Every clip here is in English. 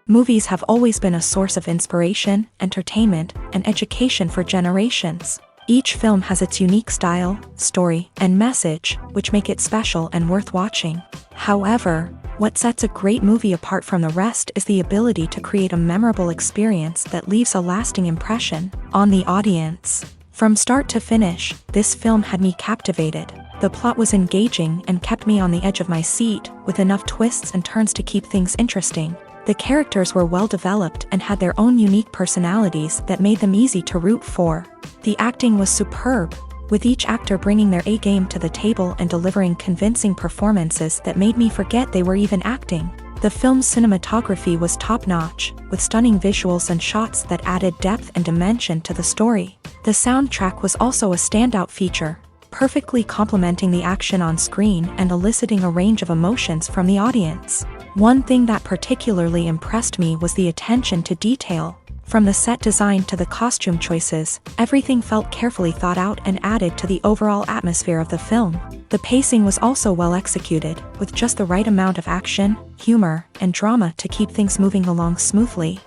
Movies have always been a source of inspiration, entertainment, and education for generations. Each film has its unique style, story, and message, which make it special and worth watching. However, what sets a great movie apart from the rest is the ability to create a memorable experience that leaves a lasting impression on the audience. From start to finish, this film had me captivated. The plot was engaging and kept me on the edge of my seat, with enough twists and turns to keep things interesting. The characters were well developed and had their own unique personalities that made them easy to root for. The acting was superb, with each actor bringing their A-game to the table and delivering convincing performances that made me forget they were even acting. The film's cinematography was top-notch, with stunning visuals and shots that added depth and dimension to the story. The soundtrack was also a standout feature, perfectly complementing the action on screen and eliciting a range of emotions from the audience. One thing that particularly impressed me was the attention to detail. From the set design to the costume choices, everything felt carefully thought out and added to the overall atmosphere of the film. The pacing was also well executed, with just the right amount of action, humor, and drama to keep things moving along smoothly.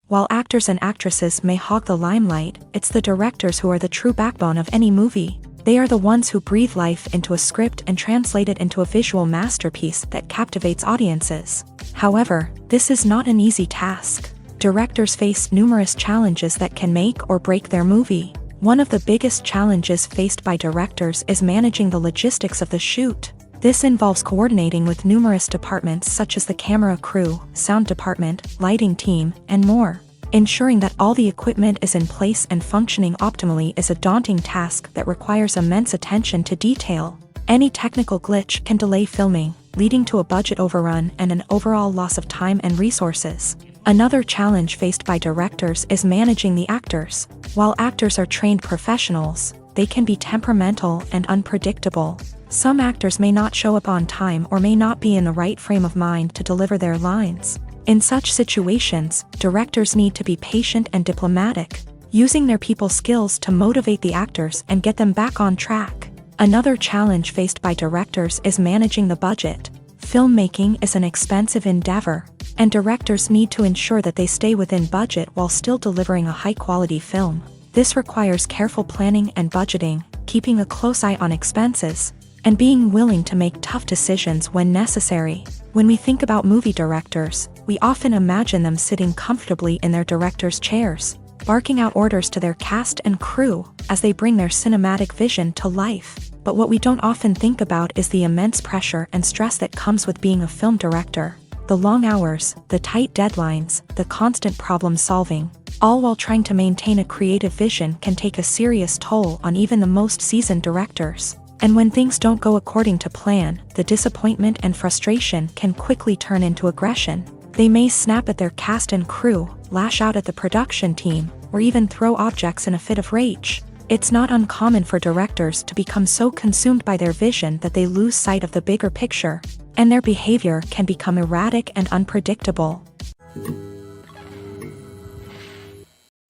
While actors and actresses may hog the limelight, it's the directors who are the true backbone of any movie. They are the ones who breathe life into a script and translate it into a visual masterpiece that captivates audiences. However, this is not an easy task. Directors face numerous challenges that can make or break their movie. One of the biggest challenges faced by directors is managing the logistics of the shoot. This involves coordinating with numerous departments such as the camera crew, sound department, lighting team, and more. Ensuring that all the equipment is in place and functioning optimally is a daunting task that requires immense attention to detail. Any technical glitch can delay filming, leading to a budget overrun and an overall loss of time and resources. Another challenge faced by directors is managing the actors. While actors are trained professionals, they can be temperamental and unpredictable. Some actors may not show up on time or may not be in the right frame of mind to deliver their lines. In such situations, directors need to be patient and diplomatic, using their people skills to motivate the actors and get them back on track. Another challenge faced by directors is managing the budget. Filmmaking is an expensive endeavor, and directors need to ensure that they stay within budget while still delivering a high-quality film. This requires careful planning and budgeting, keeping a close eye on expenses, and being willing to make tough decisions when necessary. When we think about movie directors, we often imagine them sitting comfortably in their director's chairs, barking out orders to their cast and crew as they bring their cinematic vision to life. But what we don't often think about is the immense pressure and stress that comes with being a film director. The long hours, the tight deadlines, the constant problem solving, all while trying to maintain a creative vision can take a serious toll on even the most seasoned directors. And when things don't go according to plan, the disappointment and frustration can quickly turn into aggression. They may snap at their cast and crew, lash out at the production team, or even throw objects in a fit of rage. It's not uncommon for directors to become so consumed by their vision that they lose sight of the bigger picture, and their behavior can become erratic and unpredictable.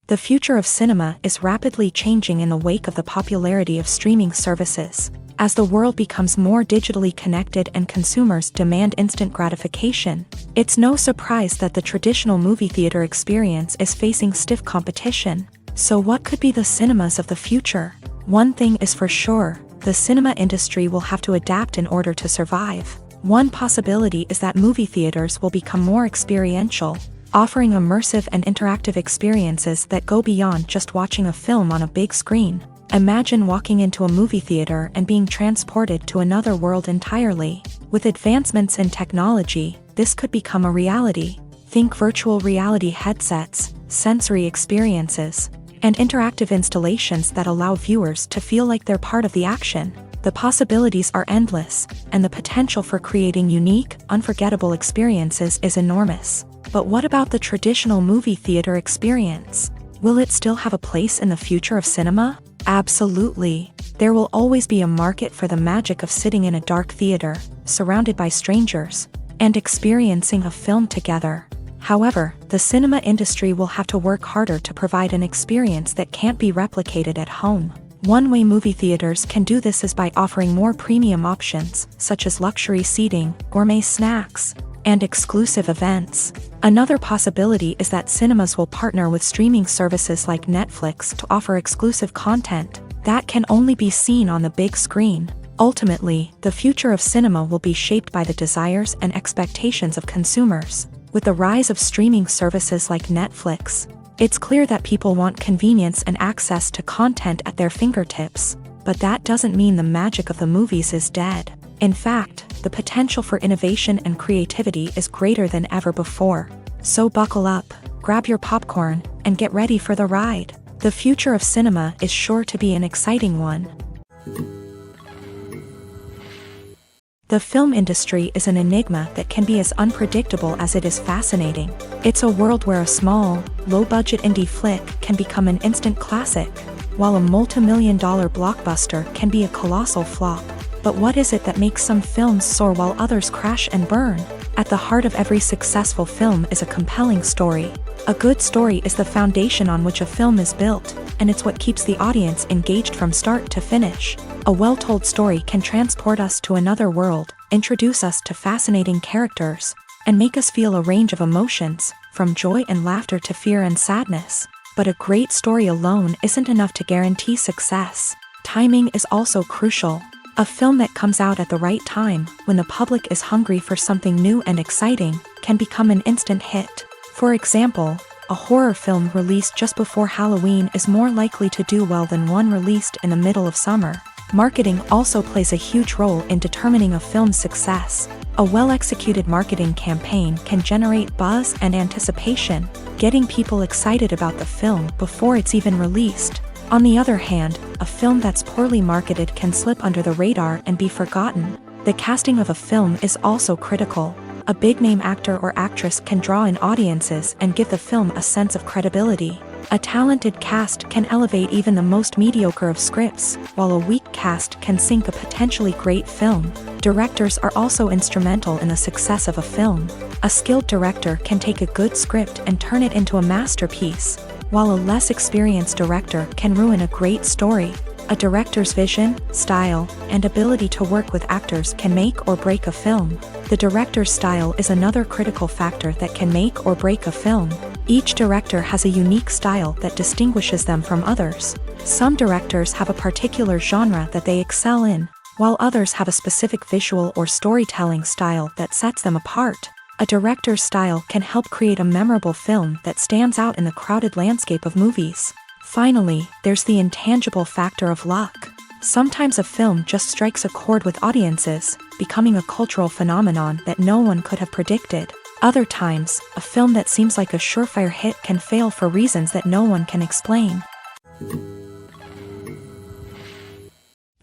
The future of cinema is rapidly changing in the wake of the popularity of streaming services. As the world becomes more digitally connected and consumers demand instant gratification, it's no surprise that the traditional movie theater experience is facing stiff competition. So what could be the cinemas of the future? One thing is for sure, the cinema industry will have to adapt in order to survive. One possibility is that movie theaters will become more experiential, offering immersive and interactive experiences that go beyond just watching a film on a big screen. Imagine walking into a movie theater and being transported to another world entirely. With advancements in technology, this could become a reality. Think virtual reality headsets, sensory experiences, and interactive installations that allow viewers to feel like they're part of the action. The possibilities are endless, and the potential for creating unique, unforgettable experiences is enormous. But what about the traditional movie theater experience? Will it still have a place in the future of cinema? Absolutely. There will always be a market for the magic of sitting in a dark theater, surrounded by strangers, and experiencing a film together. However, the cinema industry will have to work harder to provide an experience that can't be replicated at home. One way movie theaters can do this is by offering more premium options, such as luxury seating, gourmet snacks, and exclusive events. Another possibility is that cinemas will partner with streaming services like Netflix to offer exclusive content that can only be seen on the big screen. Ultimately, the future of cinema will be shaped by the desires and expectations of consumers. With the rise of streaming services like Netflix, it's clear that people want convenience and access to content at their fingertips, but that doesn't mean the magic of the movies is dead. In fact, the potential for innovation and creativity is greater than ever before. So buckle up, grab your popcorn, and get ready for the ride. The future of cinema is sure to be an exciting one. The film industry is an enigma that can be as unpredictable as it is fascinating. It's a world where a small, low-budget indie flick can become an instant classic, while a multi-million-dollar blockbuster can be a colossal flop. But what is it that makes some films soar while others crash and burn? At the heart of every successful film is a compelling story. A good story is the foundation on which a film is built, and it's what keeps the audience engaged from start to finish. A well-told story can transport us to another world, introduce us to fascinating characters, and make us feel a range of emotions, from joy and laughter to fear and sadness. But a great story alone isn't enough to guarantee success. Timing is also crucial. A film that comes out at the right time, when the public is hungry for something new and exciting, can become an instant hit. For example, a horror film released just before Halloween is more likely to do well than one released in the middle of summer. Marketing also plays a huge role in determining a film's success. A well-executed marketing campaign can generate buzz and anticipation, getting people excited about the film before it's even released. On the other hand, a film that's poorly marketed can slip under the radar and be forgotten. The casting of a film is also critical. A big-name actor or actress can draw in audiences and give the film a sense of credibility. A talented cast can elevate even the most mediocre of scripts, while a weak cast can sink a potentially great film. Directors are also instrumental in the success of a film. A skilled director can take a good script and turn it into a masterpiece, while a less experienced director can ruin a great story. A director's vision, style, and ability to work with actors can make or break a film. The director's style is another critical factor that can make or break a film. Each director has a unique style that distinguishes them from others. Some directors have a particular genre that they excel in, while others have a specific visual or storytelling style that sets them apart. A director's style can help create a memorable film that stands out in the crowded landscape of movies. Finally, there's the intangible factor of luck. Sometimes a film just strikes a chord with audiences, becoming a cultural phenomenon that no one could have predicted. Other times, a film that seems like a surefire hit can fail for reasons that no one can explain.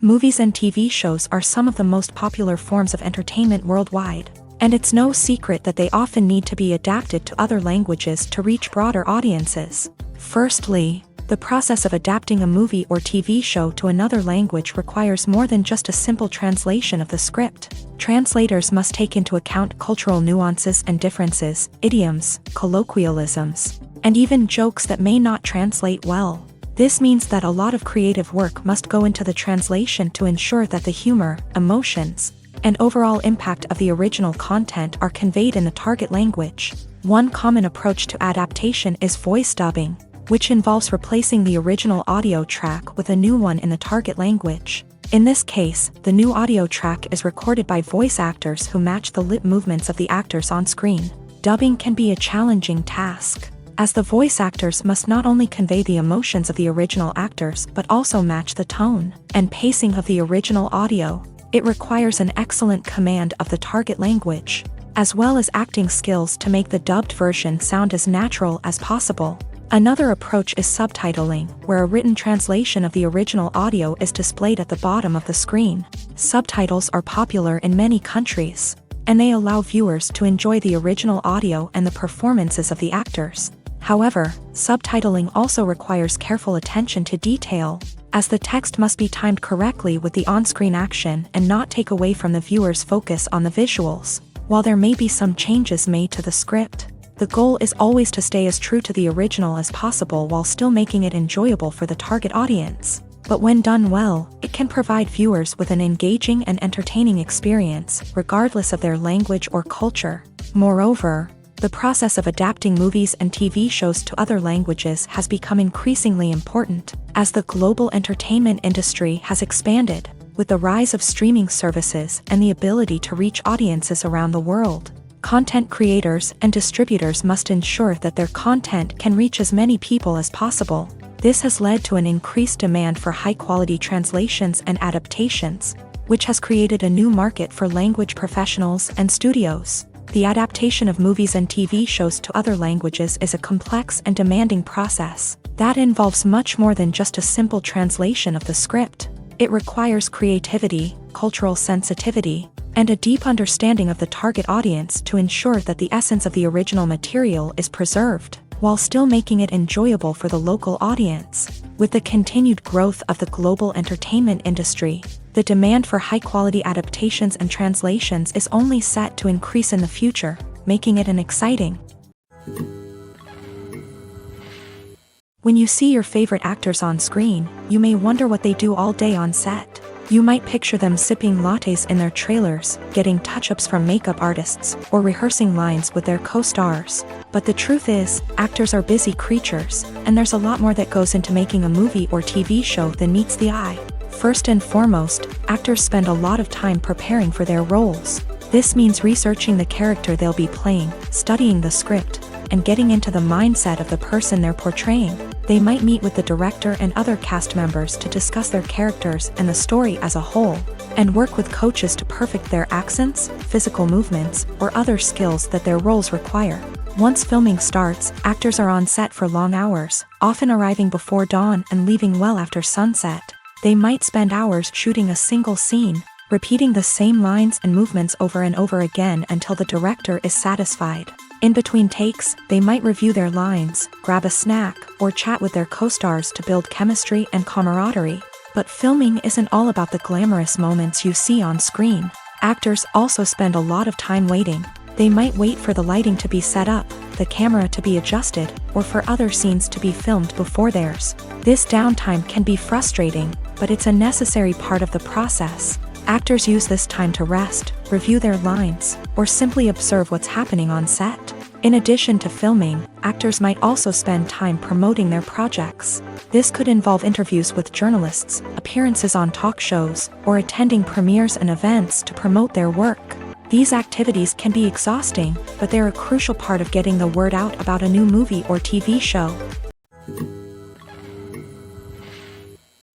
Movies and TV shows are some of the most popular forms of entertainment worldwide, and it's no secret that they often need to be adapted to other languages to reach broader audiences. Firstly, the process of adapting a movie or TV show to another language requires more than just a simple translation of the script. Translators must take into account cultural nuances and differences, idioms, colloquialisms, and even jokes that may not translate well. This means that a lot of creative work must go into the translation to ensure that the humor, emotions, and overall impact of the original content are conveyed in the target language. One common approach to adaptation is voice dubbing, which involves replacing the original audio track with a new one in the target language. In this case, the new audio track is recorded by voice actors who match the lip movements of the actors on screen. Dubbing can be a challenging task, as the voice actors must not only convey the emotions of the original actors but also match the tone and pacing of the original audio. It requires an excellent command of the target language, as well as acting skills to make the dubbed version sound as natural as possible. Another approach is subtitling, where a written translation of the original audio is displayed at the bottom of the screen. Subtitles are popular in many countries, and they allow viewers to enjoy the original audio and the performances of the actors. However, subtitling also requires careful attention to detail, as the text must be timed correctly with the on-screen action and not take away from the viewer's focus on the visuals. While there may be some changes made to the script, the goal is always to stay as true to the original as possible while still making it enjoyable for the target audience. But when done well, it can provide viewers with an engaging and entertaining experience, regardless of their language or culture. Moreover, the process of adapting movies and TV shows to other languages has become increasingly important, as the global entertainment industry has expanded, with the rise of streaming services and the ability to reach audiences around the world. Content creators and distributors must ensure that their content can reach as many people as possible. This has led to an increased demand for high-quality translations and adaptations, which has created a new market for language professionals and studios. The adaptation of movies and TV shows to other languages is a complex and demanding process that involves much more than just a simple translation of the script. It requires creativity, cultural sensitivity, and a deep understanding of the target audience to ensure that the essence of the original material is preserved, while still making it enjoyable for the local audience. With the continued growth of the global entertainment industry, the demand for high-quality adaptations and translations is only set to increase in the future, making it an exciting. When you see your favorite actors on screen, you may wonder what they do all day on set. You might picture them sipping lattes in their trailers, getting touch-ups from makeup artists, or rehearsing lines with their co-stars. But the truth is, actors are busy creatures, and there's a lot more that goes into making a movie or TV show than meets the eye. First and foremost, actors spend a lot of time preparing for their roles. This means researching the character they'll be playing, studying the script, and getting into the mindset of the person they're portraying. They might meet with the director and other cast members to discuss their characters and the story as a whole, and work with coaches to perfect their accents, physical movements, or other skills that their roles require. Once filming starts, actors are on set for long hours, often arriving before dawn and leaving well after sunset. They might spend hours shooting a single scene, repeating the same lines and movements over and over again until the director is satisfied. In between takes, they might review their lines, grab a snack, or chat with their co-stars to build chemistry and camaraderie. But filming isn't all about the glamorous moments you see on screen. Actors also spend a lot of time waiting. They might wait for the lighting to be set up, the camera to be adjusted, or for other scenes to be filmed before theirs. This downtime can be frustrating, but it's a necessary part of the process. Actors use this time to rest, review their lines, or simply observe what's happening on set. In addition to filming, actors might also spend time promoting their projects. This could involve interviews with journalists, appearances on talk shows, or attending premieres and events to promote their work. These activities can be exhausting, but they're a crucial part of getting the word out about a new movie or TV show.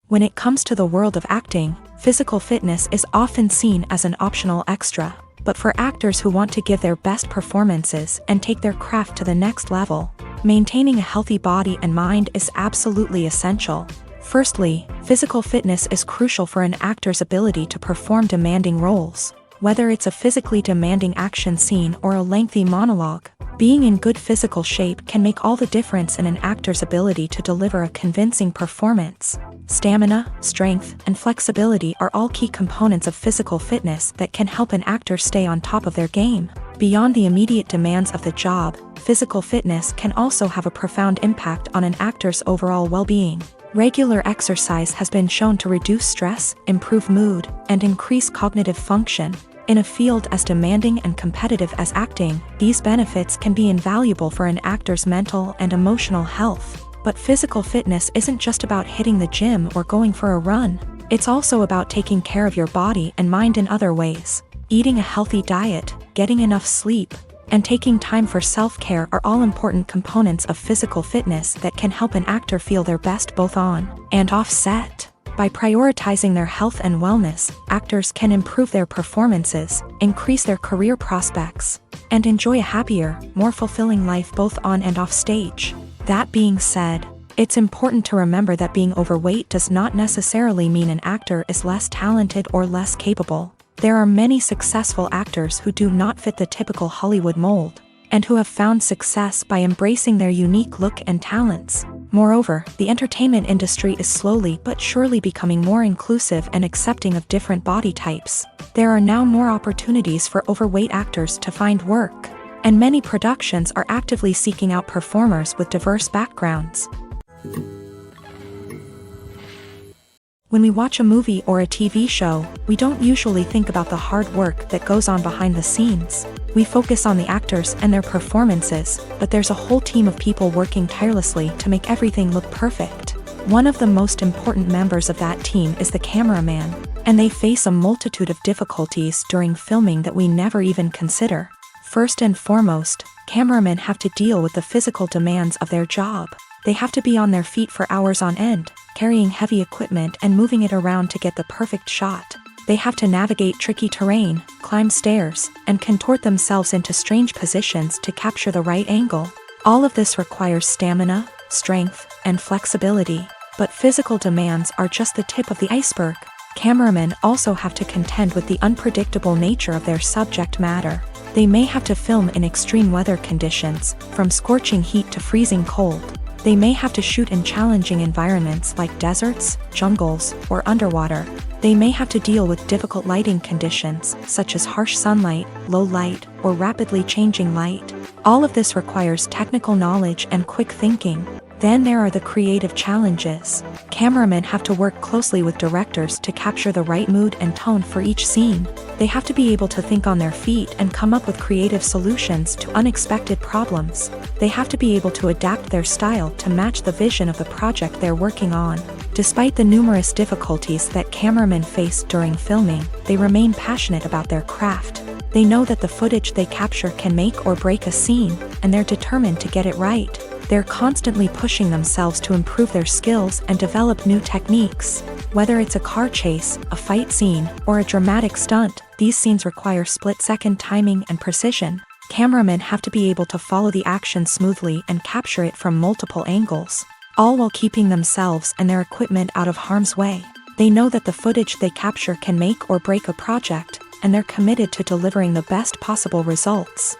When it comes to the world of acting, physical fitness is often seen as an optional extra. But for actors who want to give their best performances and take their craft to the next level, maintaining a healthy body and mind is absolutely essential. Firstly, physical fitness is crucial for an actor's ability to perform demanding roles. Whether it's a physically demanding action scene or a lengthy monologue, being in good physical shape can make all the difference in an actor's ability to deliver a convincing performance. Stamina, strength, and flexibility are all key components of physical fitness that can help an actor stay on top of their game. Beyond the immediate demands of the job, physical fitness can also have a profound impact on an actor's overall well-being. Regular exercise has been shown to reduce stress, improve mood, and increase cognitive function. In a field as demanding and competitive as acting, these benefits can be invaluable for an actor's mental and emotional health. But physical fitness isn't just about hitting the gym or going for a run. It's also about taking care of your body and mind in other ways. Eating a healthy diet, getting enough sleep, and taking time for self-care are all important components of physical fitness that can help an actor feel their best both on and off set. By prioritizing their health and wellness, actors can improve their performances, increase their career prospects, and enjoy a happier, more fulfilling life both on and off stage. That being said, it's important to remember that being overweight does not necessarily mean an actor is less talented or less capable. There are many successful actors who do not fit the typical Hollywood mold, and who have found success by embracing their unique look and talents. Moreover, the entertainment industry is slowly but surely becoming more inclusive and accepting of different body types. There are now more opportunities for overweight actors to find work, and many productions are actively seeking out performers with diverse backgrounds. When we watch a movie or a TV show, we don't usually think about the hard work that goes on behind the scenes. We focus on the actors and their performances, but there's a whole team of people working tirelessly to make everything look perfect. One of the most important members of that team is the cameraman, and they face a multitude of difficulties during filming that we never even consider. First and foremost, cameramen have to deal with the physical demands of their job. They have to be on their feet for hours on end, carrying heavy equipment and moving it around to get the perfect shot. They have to navigate tricky terrain, climb stairs, and contort themselves into strange positions to capture the right angle. All of this requires stamina, strength, and flexibility. But physical demands are just the tip of the iceberg. Cameramen also have to contend with the unpredictable nature of their subject matter. They may have to film in extreme weather conditions, from scorching heat to freezing cold. They may have to shoot in challenging environments like deserts, jungles, or underwater. They may have to deal with difficult lighting conditions, such as harsh sunlight, low light, or rapidly changing light. All of this requires technical knowledge and quick thinking. Then there are the creative challenges. Cameramen have to work closely with directors to capture the right mood and tone for each scene. They have to be able to think on their feet and come up with creative solutions to unexpected problems. They have to be able to adapt their style to match the vision of the project they're working on. Despite the numerous difficulties that cameramen face during filming, they remain passionate about their craft. They know that the footage they capture can make or break a scene, and they're determined to get it right. They're constantly pushing themselves to improve their skills and develop new techniques. Whether it's a car chase, a fight scene, or a dramatic stunt, these scenes require split-second timing and precision. Cameramen have to be able to follow the action smoothly and capture it from multiple angles, all while keeping themselves and their equipment out of harm's way. They know that the footage they capture can make or break a project, and they're committed to delivering the best possible results.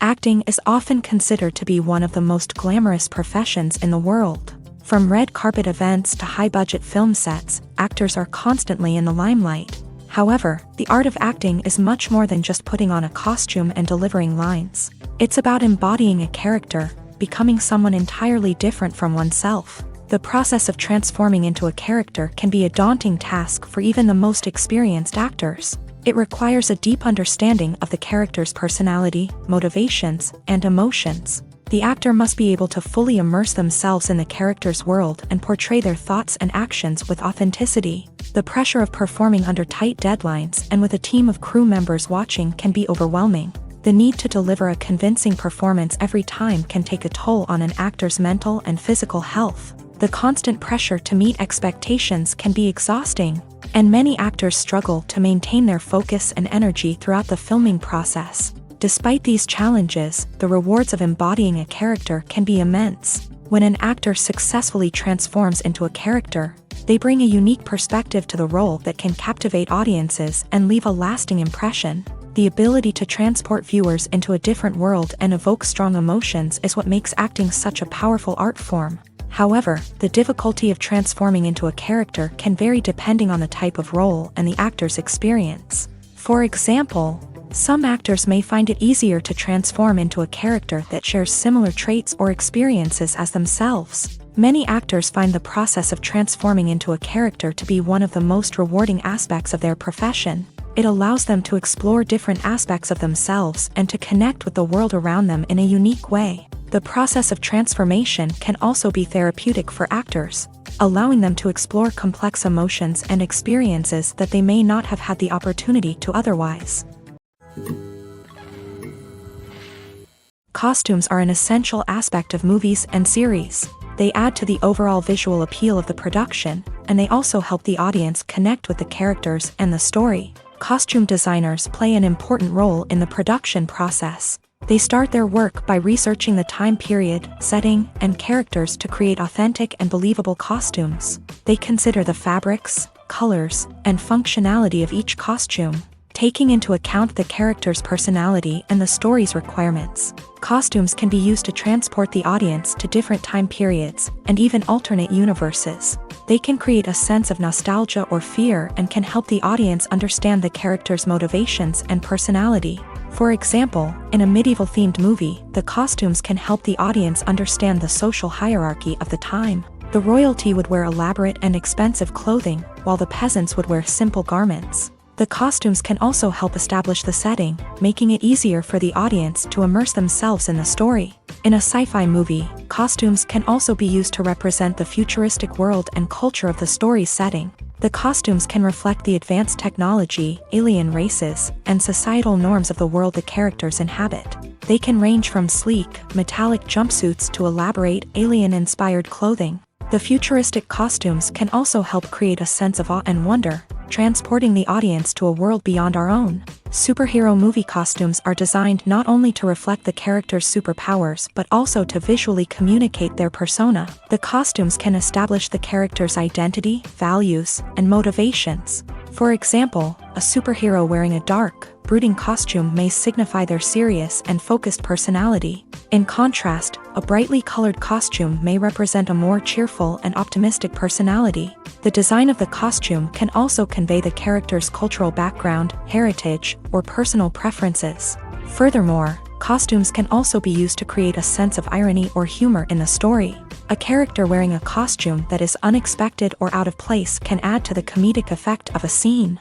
Acting is often considered to be one of the most glamorous professions in the world. From red carpet events to high-budget film sets, actors are constantly in the limelight. However, the art of acting is much more than just putting on a costume and delivering lines. It's about embodying a character, becoming someone entirely different from oneself. The process of transforming into a character can be a daunting task for even the most experienced actors. It requires a deep understanding of the character's personality, motivations, and emotions. The actor must be able to fully immerse themselves in the character's world and portray their thoughts and actions with authenticity. The pressure of performing under tight deadlines and with a team of crew members watching can be overwhelming. The need to deliver a convincing performance every time can take a toll on an actor's mental and physical health. The constant pressure to meet expectations can be exhausting, and many actors struggle to maintain their focus and energy throughout the filming process. Despite these challenges, the rewards of embodying a character can be immense. When an actor successfully transforms into a character, they bring a unique perspective to the role that can captivate audiences and leave a lasting impression. The ability to transport viewers into a different world and evoke strong emotions is what makes acting such a powerful art form. However, the difficulty of transforming into a character can vary depending on the type of role and the actor's experience. For example, some actors may find it easier to transform into a character that shares similar traits or experiences as themselves. Many actors find the process of transforming into a character to be one of the most rewarding aspects of their profession. It allows them to explore different aspects of themselves and to connect with the world around them in a unique way. The process of transformation can also be therapeutic for actors, allowing them to explore complex emotions and experiences that they may not have had the opportunity to otherwise. Costumes are an essential aspect of movies and series. They add to the overall visual appeal of the production, and they also help the audience connect with the characters and the story. Costume designers play an important role in the production process. They start their work by researching the time period, setting, and characters to create authentic and believable costumes. They consider the fabrics, colors, and functionality of each costume, taking into account the character's personality and the story's requirements. Costumes can be used to transport the audience to different time periods and even alternate universes. They can create a sense of nostalgia or fear and can help the audience understand the character's motivations and personality. For example, in a medieval-themed movie, the costumes can help the audience understand the social hierarchy of the time. The royalty would wear elaborate and expensive clothing, while the peasants would wear simple garments. The costumes can also help establish the setting, making it easier for the audience to immerse themselves in the story. In a sci-fi movie, costumes can also be used to represent the futuristic world and culture of the story's setting. The costumes can reflect the advanced technology, alien races, and societal norms of the world the characters inhabit. They can range from sleek, metallic jumpsuits to elaborate, alien-inspired clothing. The futuristic costumes can also help create a sense of awe and wonder, transporting the audience to a world beyond our own. Superhero movie costumes are designed not only to reflect the character's superpowers but also to visually communicate their persona. The costumes can establish the character's identity, values, and motivations. For example, a superhero wearing a dark, brooding costume may signify their serious and focused personality. In contrast, a brightly colored costume may represent a more cheerful and optimistic personality. The design of the costume can also convey the character's cultural background, heritage, or personal preferences. Furthermore, costumes can also be used to create a sense of irony or humor in the story. A character wearing a costume that is unexpected or out of place can add to the comedic effect of a scene.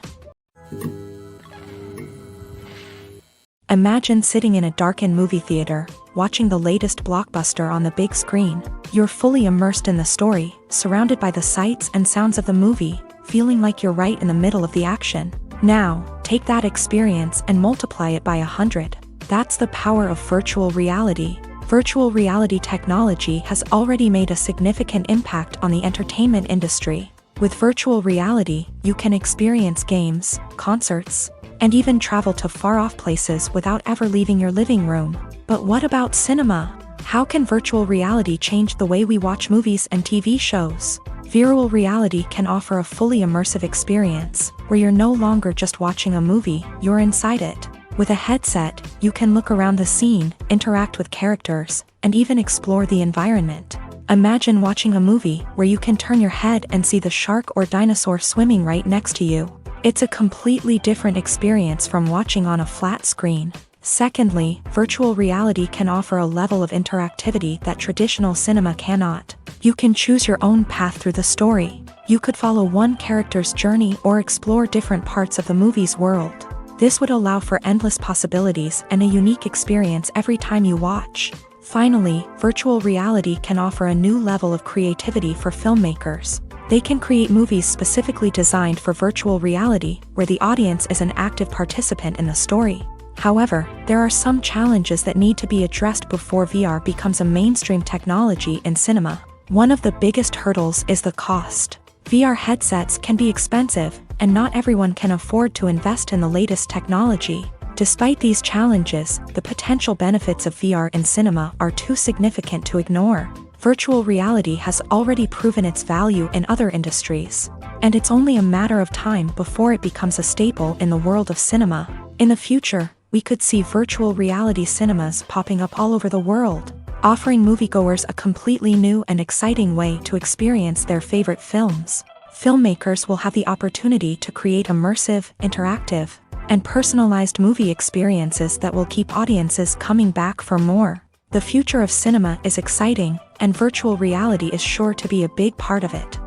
Imagine sitting in a darkened movie theater, watching the latest blockbuster on the big screen. You're fully immersed in the story, surrounded by the sights and sounds of the movie, feeling like you're right in the middle of the action. Now, take that experience and multiply it by 100. That's the power of virtual reality. Virtual reality technology has already made a significant impact on the entertainment industry. With virtual reality, you can experience games, concerts, and even travel to far-off places without ever leaving your living room. But what about cinema? How can virtual reality change the way we watch movies and TV shows? Virtual reality can offer a fully immersive experience, where you're no longer just watching a movie, you're inside it. With a headset, you can look around the scene, interact with characters, and even explore the environment. Imagine watching a movie where you can turn your head and see the shark or dinosaur swimming right next to you. It's a completely different experience from watching on a flat screen. Secondly, virtual reality can offer a level of interactivity that traditional cinema cannot. You can choose your own path through the story. You could follow one character's journey or explore different parts of the movie's world. This would allow for endless possibilities and a unique experience every time you watch. Finally, virtual reality can offer a new level of creativity for filmmakers. They can create movies specifically designed for virtual reality, where the audience is an active participant in the story. However, there are some challenges that need to be addressed before VR becomes a mainstream technology in cinema. One of the biggest hurdles is the cost. VR headsets can be expensive, and not everyone can afford to invest in the latest technology. Despite these challenges, the potential benefits of VR in cinema are too significant to ignore. Virtual reality has already proven its value in other industries, and it's only a matter of time before it becomes a staple in the world of cinema. In the future, we could see virtual reality cinemas popping up all over the world, offering moviegoers a completely new and exciting way to experience their favorite films. Filmmakers will have the opportunity to create immersive, interactive, and personalized movie experiences that will keep audiences coming back for more. The future of cinema is exciting, and virtual reality is sure to be a big part of it.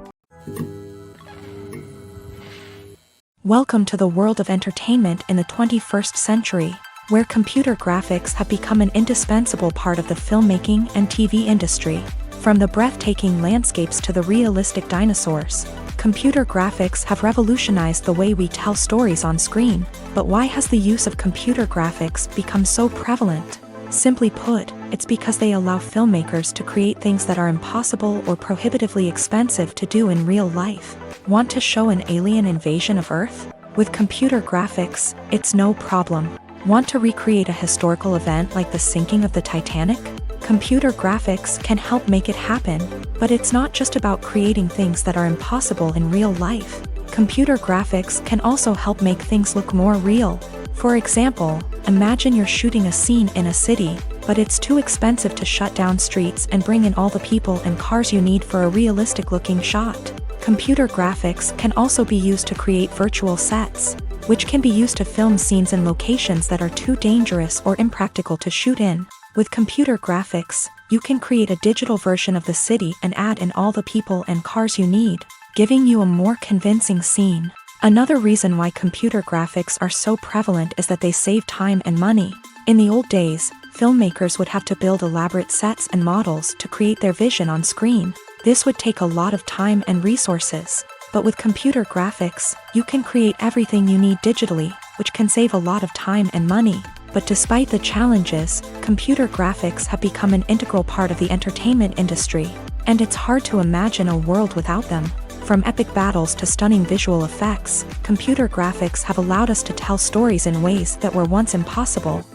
Welcome to the world of entertainment in the 21st century, where computer graphics have become an indispensable part of the filmmaking and TV industry. From the breathtaking landscapes to the realistic dinosaurs, computer graphics have revolutionized the way we tell stories on screen. But why has the use of computer graphics become so prevalent? Simply put, it's because they allow filmmakers to create things that are impossible or prohibitively expensive to do in real life. Want to show an alien invasion of Earth? With computer graphics, it's no problem. Want to recreate a historical event like the sinking of the Titanic? Computer graphics can help make it happen, but it's not just about creating things that are impossible in real life. Computer graphics can also help make things look more real. For example, imagine you're shooting a scene in a city, but it's too expensive to shut down streets and bring in all the people and cars you need for a realistic-looking shot. Computer graphics can also be used to create virtual sets, which can be used to film scenes in locations that are too dangerous or impractical to shoot in. With computer graphics, you can create a digital version of the city and add in all the people and cars you need, giving you a more convincing scene. Another reason why computer graphics are so prevalent is that they save time and money. In the old days, filmmakers would have to build elaborate sets and models to create their vision on screen. This would take a lot of time and resources. But with computer graphics, you can create everything you need digitally, which can save a lot of time and money. But despite the challenges, computer graphics have become an integral part of the entertainment industry, and it's hard to imagine a world without them. From epic battles to stunning visual effects, computer graphics have allowed us to tell stories in ways that were once impossible.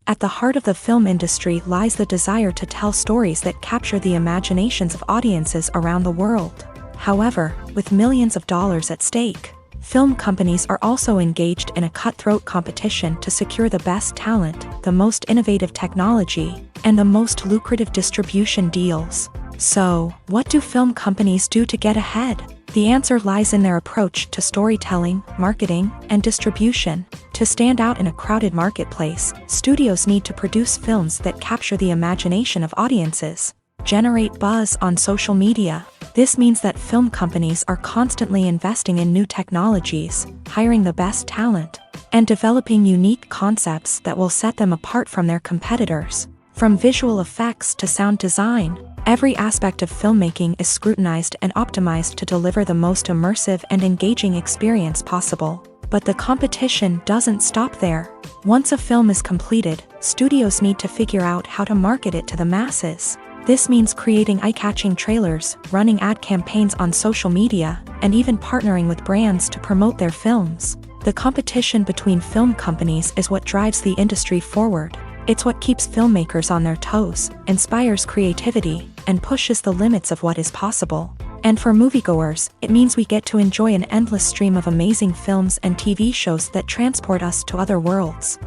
At the heart of the film industry lies the desire to tell stories that capture the imaginations of audiences around the world. However, with millions of dollars at stake, film companies are also engaged in a cutthroat competition to secure the best talent, the most innovative technology, and the most lucrative distribution deals. So, what do film companies do to get ahead? The answer lies in their approach to storytelling, marketing, and distribution. To stand out in a crowded marketplace, studios need to produce films that capture the imagination of audiences, generate buzz on social media. This means that film companies are constantly investing in new technologies, hiring the best talent, and developing unique concepts that will set them apart from their competitors. From visual effects to sound design, every aspect of filmmaking is scrutinized and optimized to deliver the most immersive and engaging experience possible. But the competition doesn't stop there. Once a film is completed, studios need to figure out how to market it to the masses. This means creating eye-catching trailers, running ad campaigns on social media, and even partnering with brands to promote their films. The competition between film companies is what drives the industry forward. It's what keeps filmmakers on their toes, inspires creativity, and pushes the limits of what is possible. And for moviegoers, it means we get to enjoy an endless stream of amazing films and TV shows that transport us to other worlds.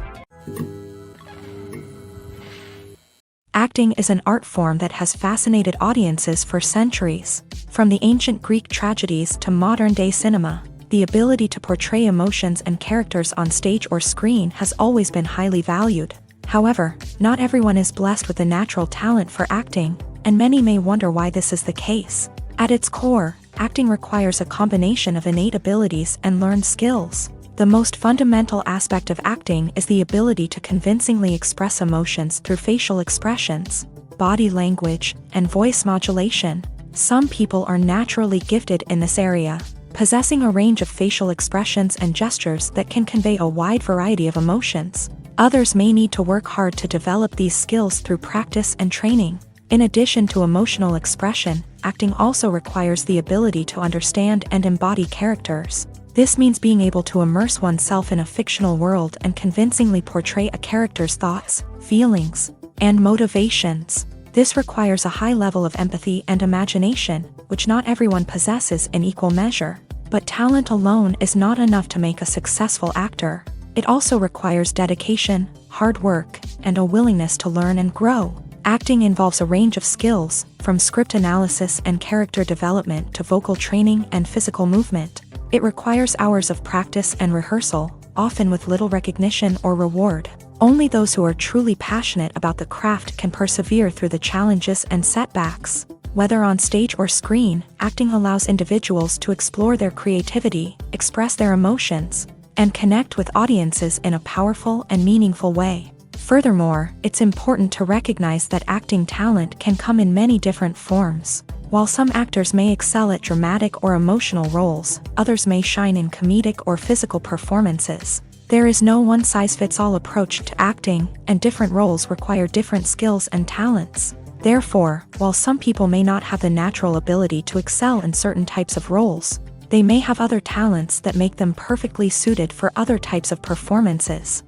Acting is an art form that has fascinated audiences for centuries. From the ancient Greek tragedies to modern-day cinema, the ability to portray emotions and characters on stage or screen has always been highly valued. However, not everyone is blessed with the natural talent for acting, and many may wonder why this is the case. At its core, acting requires a combination of innate abilities and learned skills. The most fundamental aspect of acting is the ability to convincingly express emotions through facial expressions, body language, and voice modulation. Some people are naturally gifted in this area, possessing a range of facial expressions and gestures that can convey a wide variety of emotions. Others may need to work hard to develop these skills through practice and training. In addition to emotional expression, acting also requires the ability to understand and embody characters. This means being able to immerse oneself in a fictional world and convincingly portray a character's thoughts, feelings, and motivations. This requires a high level of empathy and imagination, which not everyone possesses in equal measure. But talent alone is not enough to make a successful actor. It also requires dedication, hard work, and a willingness to learn and grow. Acting involves a range of skills, from script analysis and character development to vocal training and physical movement. It requires hours of practice and rehearsal, often with little recognition or reward. Only those who are truly passionate about the craft can persevere through the challenges and setbacks. Whether on stage or screen, acting allows individuals to explore their creativity, express their emotions, and connect with audiences in a powerful and meaningful way. Furthermore, it's important to recognize that acting talent can come in many different forms. While some actors may excel at dramatic or emotional roles, others may shine in comedic or physical performances. There is no one-size-fits-all approach to acting, and different roles require different skills and talents. Therefore, while some people may not have the natural ability to excel in certain types of roles, they may have other talents that make them perfectly suited for other types of performances.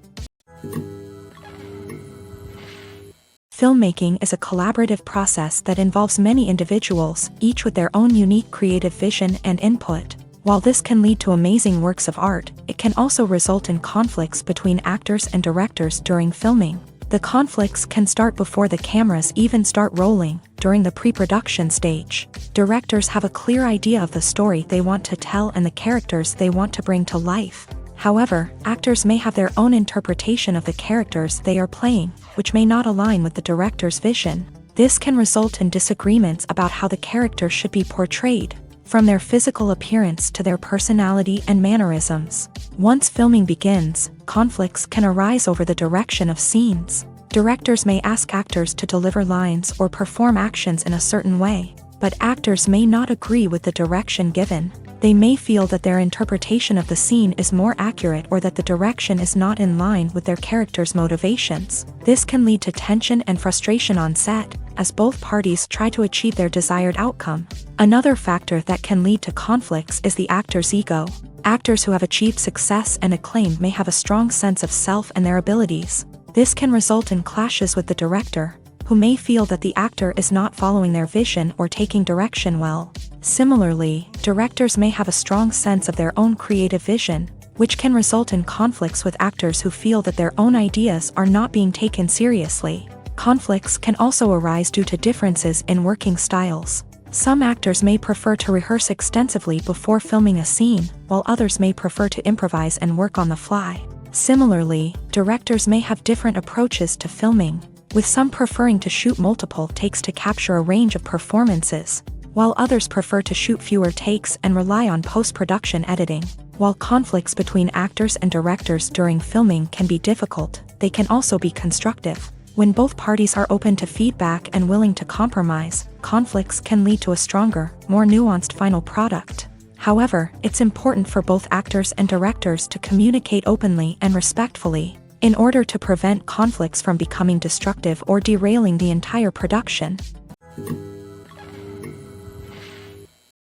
Filmmaking is a collaborative process that involves many individuals, each with their own unique creative vision and input. While this can lead to amazing works of art, it can also result in conflicts between actors and directors during filming. The conflicts can start before the cameras even start rolling, during the pre-production stage. Directors have a clear idea of the story they want to tell and the characters they want to bring to life. However, actors may have their own interpretation of the characters they are playing, which may not align with the director's vision. This can result in disagreements about how the character should be portrayed, from their physical appearance to their personality and mannerisms. Once filming begins, conflicts can arise over the direction of scenes. Directors may ask actors to deliver lines or perform actions in a certain way, but actors may not agree with the direction given. They may feel that their interpretation of the scene is more accurate or that the direction is not in line with their character's motivations. This can lead to tension and frustration on set, as both parties try to achieve their desired outcome. Another factor that can lead to conflicts is the actor's ego. Actors who have achieved success and acclaim may have a strong sense of self and their abilities. This can result in clashes with the director, who may feel that the actor is not following their vision or taking direction well. Similarly, directors may have a strong sense of their own creative vision, which can result in conflicts with actors who feel that their own ideas are not being taken seriously. Conflicts can also arise due to differences in working styles. Some actors may prefer to rehearse extensively before filming a scene, while others may prefer to improvise and work on the fly. Similarly, directors may have different approaches to filming, with some preferring to shoot multiple takes to capture a range of performances, while others prefer to shoot fewer takes and rely on post-production editing. While conflicts between actors and directors during filming can be difficult, they can also be constructive. When both parties are open to feedback and willing to compromise, conflicts can lead to a stronger, more nuanced final product. However, it's important for both actors and directors to communicate openly and respectfully, in order to prevent conflicts from becoming destructive or derailing the entire production.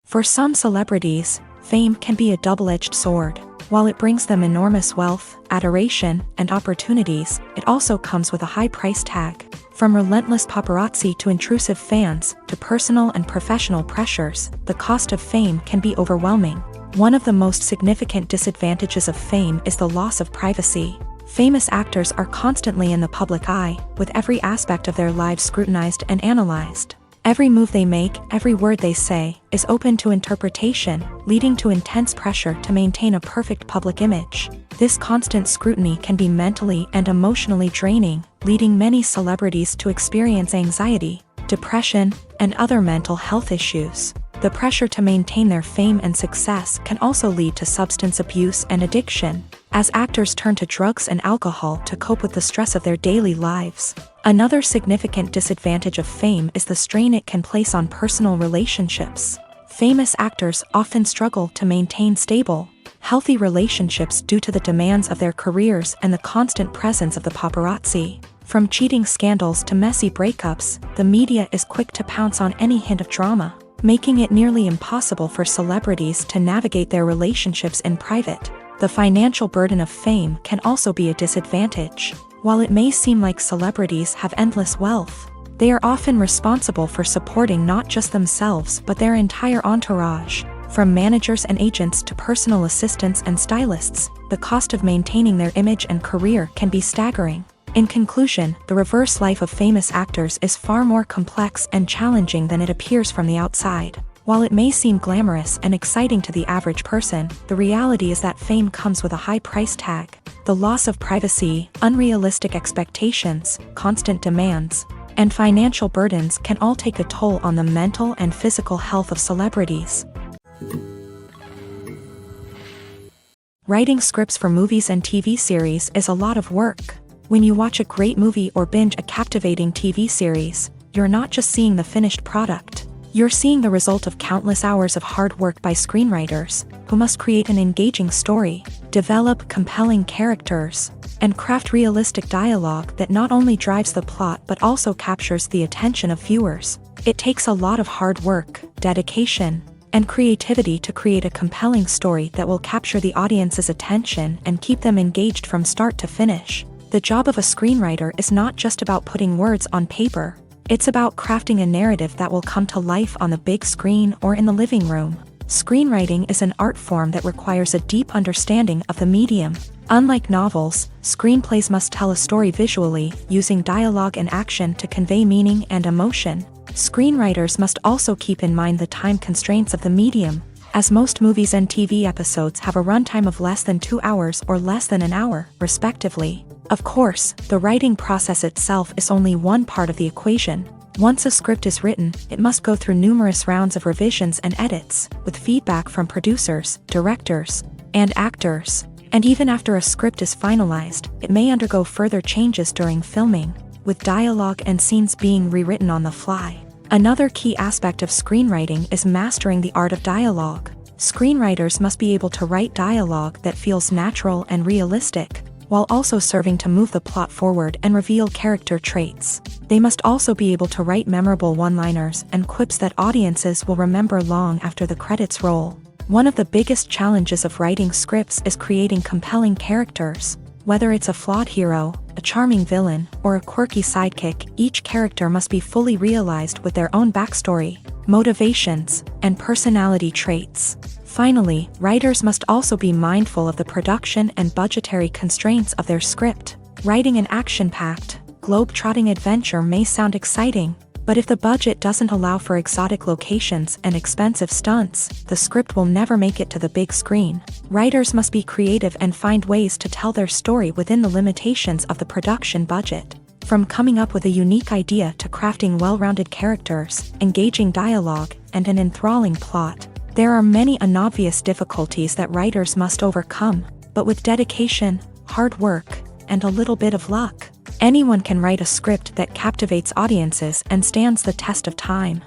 For some celebrities, fame can be a double-edged sword. While it brings them enormous wealth, adoration, and opportunities, it also comes with a high price tag. From relentless paparazzi to intrusive fans, to personal and professional pressures, the cost of fame can be overwhelming. One of the most significant disadvantages of fame is the loss of privacy. Famous actors are constantly in the public eye, with every aspect of their lives scrutinized and analyzed. Every move they make, every word they say, is open to interpretation, leading to intense pressure to maintain a perfect public image. This constant scrutiny can be mentally and emotionally draining, leading many celebrities to experience anxiety, depression, and other mental health issues. The pressure to maintain their fame and success can also lead to substance abuse and addiction, as actors turn to drugs and alcohol to cope with the stress of their daily lives. Another significant disadvantage of fame is the strain it can place on personal relationships. Famous actors often struggle to maintain stable, healthy relationships due to the demands of their careers and the constant presence of the paparazzi. From cheating scandals to messy breakups, the media is quick to pounce on any hint of drama, making it nearly impossible for celebrities to navigate their relationships in private. The financial burden of fame can also be a disadvantage. While it may seem like celebrities have endless wealth, they are often responsible for supporting not just themselves but their entire entourage. From managers and agents to personal assistants and stylists, the cost of maintaining their image and career can be staggering. In conclusion, the reverse life of famous actors is far more complex and challenging than it appears from the outside. While it may seem glamorous and exciting to the average person, the reality is that fame comes with a high price tag. The loss of privacy, unrealistic expectations, constant demands, and financial burdens can all take a toll on the mental and physical health of celebrities. Writing scripts for movies and TV series is a lot of work. When you watch a great movie or binge a captivating TV series, you're not just seeing the finished product. You're seeing the result of countless hours of hard work by screenwriters, who must create an engaging story, develop compelling characters, and craft realistic dialogue that not only drives the plot but also captures the attention of viewers. It takes a lot of hard work, dedication, and creativity to create a compelling story that will capture the audience's attention and keep them engaged from start to finish. The job of a screenwriter is not just about putting words on paper. It's about crafting a narrative that will come to life on the big screen or in the living room. Screenwriting is an art form that requires a deep understanding of the medium. Unlike novels, screenplays must tell a story visually, using dialogue and action to convey meaning and emotion. Screenwriters must also keep in mind the time constraints of the medium, as most movies and TV episodes have a runtime of less than 2 hours or less than an hour, respectively. Of course, the writing process itself is only one part of the equation. Once a script is written, it must go through numerous rounds of revisions and edits, with feedback from producers, directors, and actors. And even after a script is finalized, it may undergo further changes during filming, with dialogue and scenes being rewritten on the fly. Another key aspect of screenwriting is mastering the art of dialogue. Screenwriters must be able to write dialogue that feels natural and realistic, while also serving to move the plot forward and reveal character traits. They must also be able to write memorable one-liners and quips that audiences will remember long after the credits roll. One of the biggest challenges of writing scripts is creating compelling characters. Whether it's a flawed hero, a charming villain, or a quirky sidekick, each character must be fully realized with their own backstory, motivations, and personality traits. Finally, writers must also be mindful of the production and budgetary constraints of their script. Writing an action-packed, globe-trotting adventure may sound exciting, but if the budget doesn't allow for exotic locations and expensive stunts, the script will never make it to the big screen. Writers must be creative and find ways to tell their story within the limitations of the production budget. From coming up with a unique idea to crafting well-rounded characters, engaging dialogue, and an enthralling plot, there are many unobvious difficulties that writers must overcome, but with dedication, hard work, and a little bit of luck, anyone can write a script that captivates audiences and stands the test of time.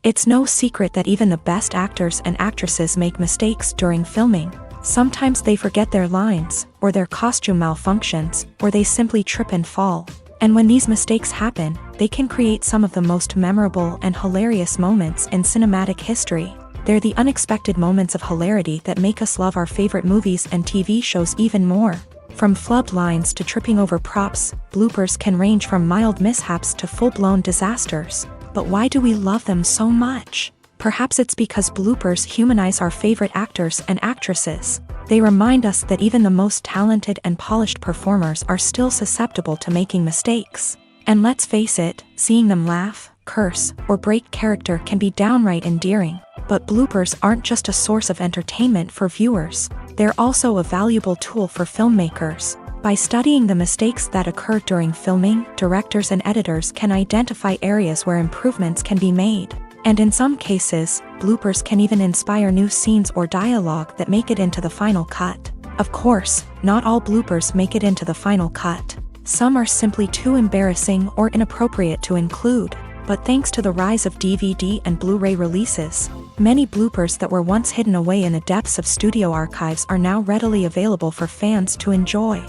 It's no secret that even the best actors and actresses make mistakes during filming. Sometimes they forget their lines, or their costume malfunctions, or they simply trip and fall. And when these mistakes happen, they can create some of the most memorable and hilarious moments in cinematic history. They're the unexpected moments of hilarity that make us love our favorite movies and TV shows even more. From flubbed lines to tripping over props, bloopers can range from mild mishaps to full-blown disasters. But why do we love them so much? Perhaps it's because bloopers humanize our favorite actors and actresses. They remind us that even the most talented and polished performers are still susceptible to making mistakes. And let's face it, seeing them laugh, curse, or break character can be downright endearing. But bloopers aren't just a source of entertainment for viewers. They're also a valuable tool for filmmakers. By studying the mistakes that occur during filming, directors and editors can identify areas where improvements can be made. And in some cases, bloopers can even inspire new scenes or dialogue that make it into the final cut. Of course, not all bloopers make it into the final cut. Some are simply too embarrassing or inappropriate to include. But thanks to the rise of DVD and Blu-ray releases, many bloopers that were once hidden away in the depths of studio archives are now readily available for fans to enjoy.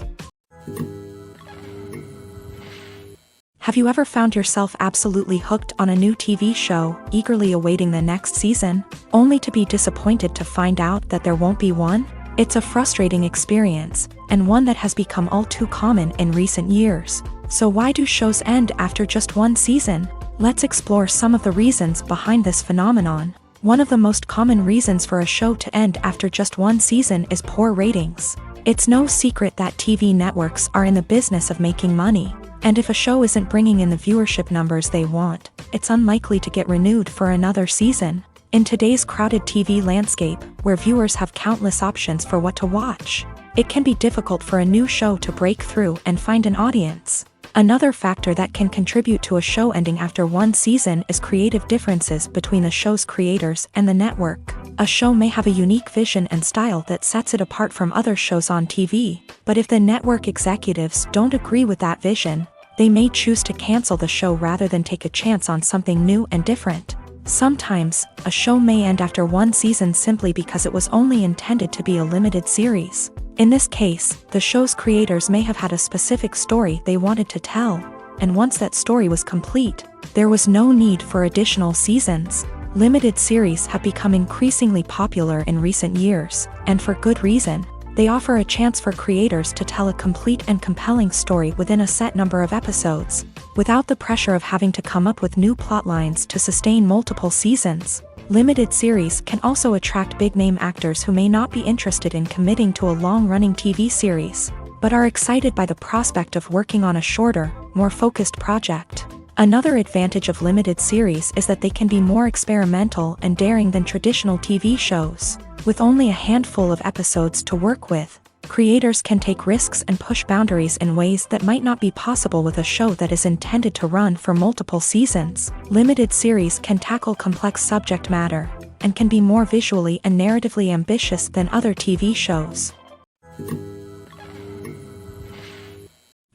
Have you ever found yourself absolutely hooked on a new TV show, eagerly awaiting the next season, only to be disappointed to find out that there won't be one? It's a frustrating experience, and one that has become all too common in recent years. So why do shows end after just one season? Let's explore some of the reasons behind this phenomenon. One of the most common reasons for a show to end after just one season is poor ratings. It's no secret that TV networks are in the business of making money. And if a show isn't bringing in the viewership numbers they want, it's unlikely to get renewed for another season. In today's crowded TV landscape, where viewers have countless options for what to watch, it can be difficult for a new show to break through and find an audience. Another factor that can contribute to a show ending after one season is creative differences between the show's creators and the network. A show may have a unique vision and style that sets it apart from other shows on TV, but if the network executives don't agree with that vision, they may choose to cancel the show rather than take a chance on something new and different. Sometimes, a show may end after one season simply because it was only intended to be a limited series. In this case, the show's creators may have had a specific story they wanted to tell, and once that story was complete, there was no need for additional seasons. Limited series have become increasingly popular in recent years, and for good reason. They offer a chance for creators to tell a complete and compelling story within a set number of episodes, without the pressure of having to come up with new plotlines to sustain multiple seasons. Limited series can also attract big-name actors who may not be interested in committing to a long-running TV series, but are excited by the prospect of working on a shorter, more focused project. Another advantage of limited series is that they can be more experimental and daring than traditional TV shows. With only a handful of episodes to work with, creators can take risks and push boundaries in ways that might not be possible with a show that is intended to run for multiple seasons. Limited series can tackle complex subject matter and can be more visually and narratively ambitious than other TV shows.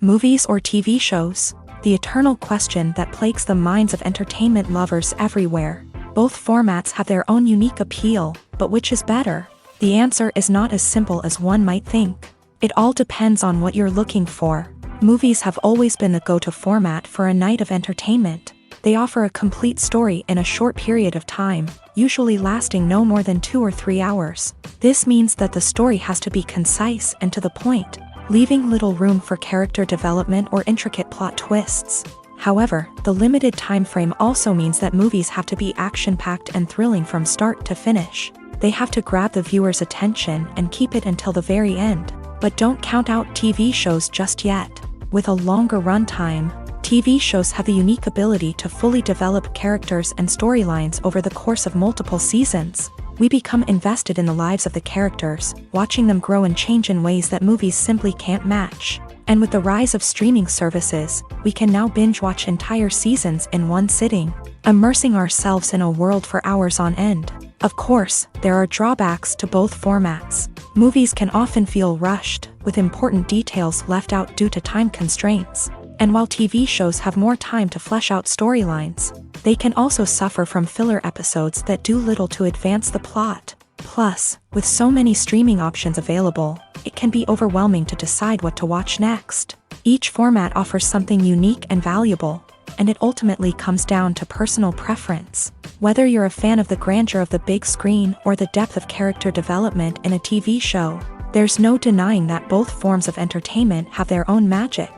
Movies or TV shows? The eternal question that plagues the minds of entertainment lovers everywhere. Both formats have their own unique appeal, but which is better? The answer is not as simple as one might think. It all depends on what you're looking for. Movies have always been the go-to format for a night of entertainment. They offer a complete story in a short period of time, usually lasting no more than 2 or 3 hours. This means that the story has to be concise and to the point, leaving little room for character development or intricate plot twists. However, the limited time frame also means that movies have to be action-packed and thrilling from start to finish. They have to grab the viewer's attention and keep it until the very end. But don't count out TV shows just yet. With a longer runtime, TV shows have the unique ability to fully develop characters and storylines over the course of multiple seasons. We become invested in the lives of the characters, watching them grow and change in ways that movies simply can't match. And with the rise of streaming services, we can now binge-watch entire seasons in one sitting, immersing ourselves in a world for hours on end. Of course, there are drawbacks to both formats. Movies can often feel rushed, with important details left out due to time constraints. And while TV shows have more time to flesh out storylines, they can also suffer from filler episodes that do little to advance the plot. Plus, with so many streaming options available, it can be overwhelming to decide what to watch next. Each format offers something unique and valuable, and it ultimately comes down to personal preference. Whether you're a fan of the grandeur of the big screen or the depth of character development in a TV show, there's no denying that both forms of entertainment have their own magic.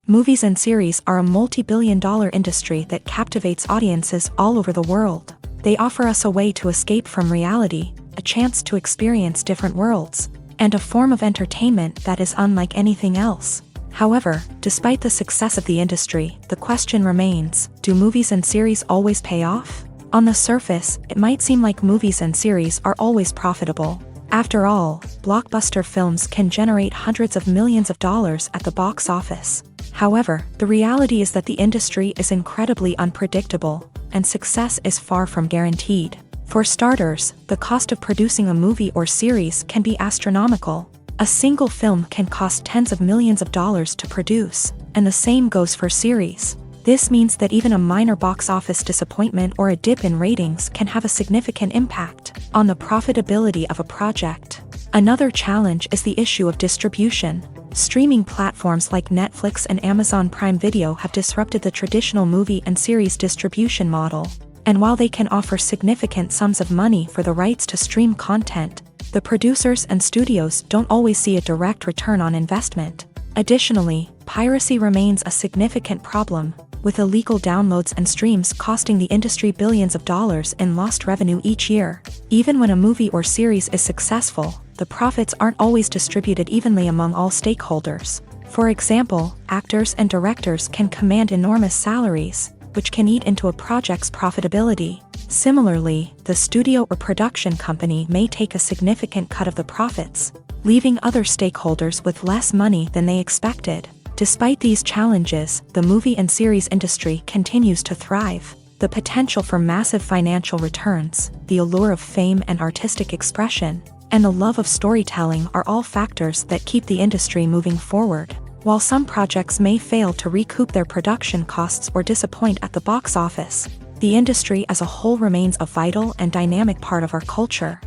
Movies and series are a multi-billion-dollar industry that captivates audiences all over the world. They offer us a way to escape from reality, a chance to experience different worlds, and a form of entertainment that is unlike anything else. However, despite the success of the industry, the question remains, do movies and series always pay off? On the surface, it might seem like movies and series are always profitable. After all, blockbuster films can generate hundreds of millions of dollars at the box office. However, the reality is that the industry is incredibly unpredictable, and success is far from guaranteed. For starters, the cost of producing a movie or series can be astronomical. A single film can cost tens of millions of dollars to produce, and the same goes for series. This means that even a minor box office disappointment or a dip in ratings can have a significant impact on the profitability of a project. Another challenge is the issue of distribution. Streaming platforms like Netflix and Amazon Prime Video have disrupted the traditional movie and series distribution model. And while they can offer significant sums of money for the rights to stream content, the producers and studios don't always see a direct return on investment. Additionally, piracy remains a significant problem, with illegal downloads and streams costing the industry billions of dollars in lost revenue each year. Even when a movie or series is successful, the profits aren't always distributed evenly among all stakeholders. For example, actors and directors can command enormous salaries, which can eat into a project's profitability. Similarly, the studio or production company may take a significant cut of the profits, leaving other stakeholders with less money than they expected. Despite these challenges, the movie and series industry continues to thrive. The potential for massive financial returns, the allure of fame and artistic expression, and the love of storytelling are all factors that keep the industry moving forward. While some projects may fail to recoup their production costs or disappoint at the box office, the industry as a whole remains a vital and dynamic part of our culture.